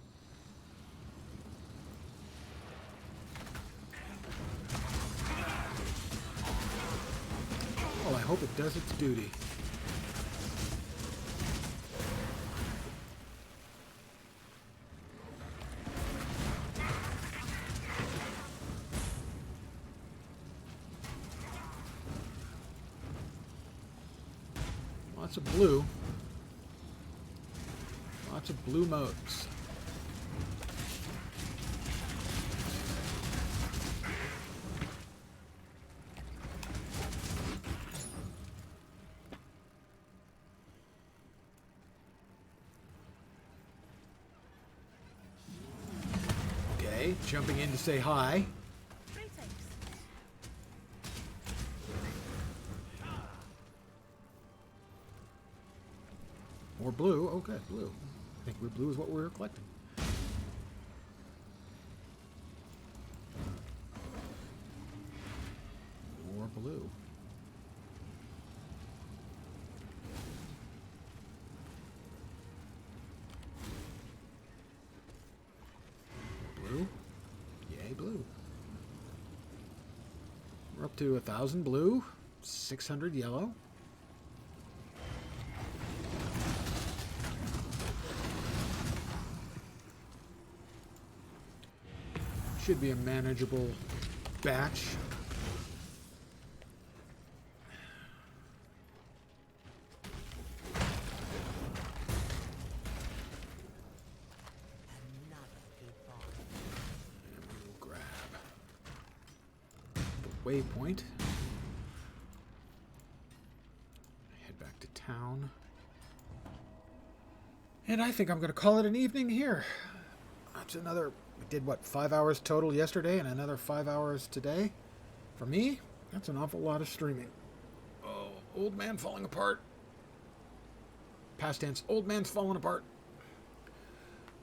Well, I hope it does its duty. Lots of blue. Lots of blue modes. Okay, jumping in to say hi. More blue. Okay, blue. I think blue is what we were collecting. More blue. Blue. Yay, blue. We're up to 1,000 blue, 600 yellow. Should be a manageable batch. And we'll grab the waypoint. Head back to town. And I think I'm going to call it an evening here. That's another... We did, what, 5 hours total yesterday and another 5 hours today? For me, that's an awful lot of streaming. Oh, old man falling apart. Past tense, old man's falling apart.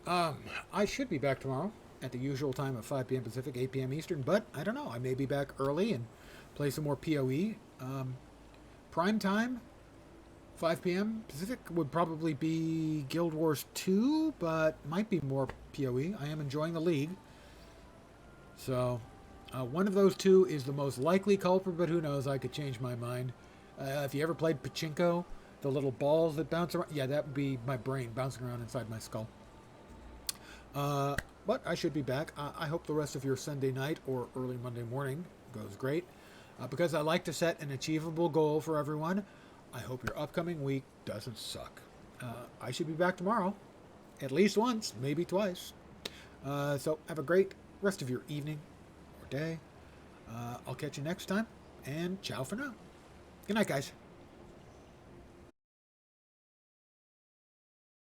I should be back tomorrow at the usual time of 5 p.m. Pacific, 8 p.m. Eastern, but I don't know. I may be back early and play some more PoE. Prime time, 5 p.m. Pacific, would probably be Guild Wars 2, but might be more PoE. I am enjoying the League. So, one of those two is the most likely culprit, but who knows, I could change my mind. If you ever played Pachinko, the little balls that bounce around, yeah, that would be my brain bouncing around inside my skull. But I should be back. I hope the rest of your Sunday night or early Monday morning goes great. Because I like to set an achievable goal for everyone, I hope your upcoming week doesn't suck. I should be back tomorrow. At least once, maybe twice. So have a great rest of your evening or day. I'll catch you next time, and ciao for now. Good night, guys.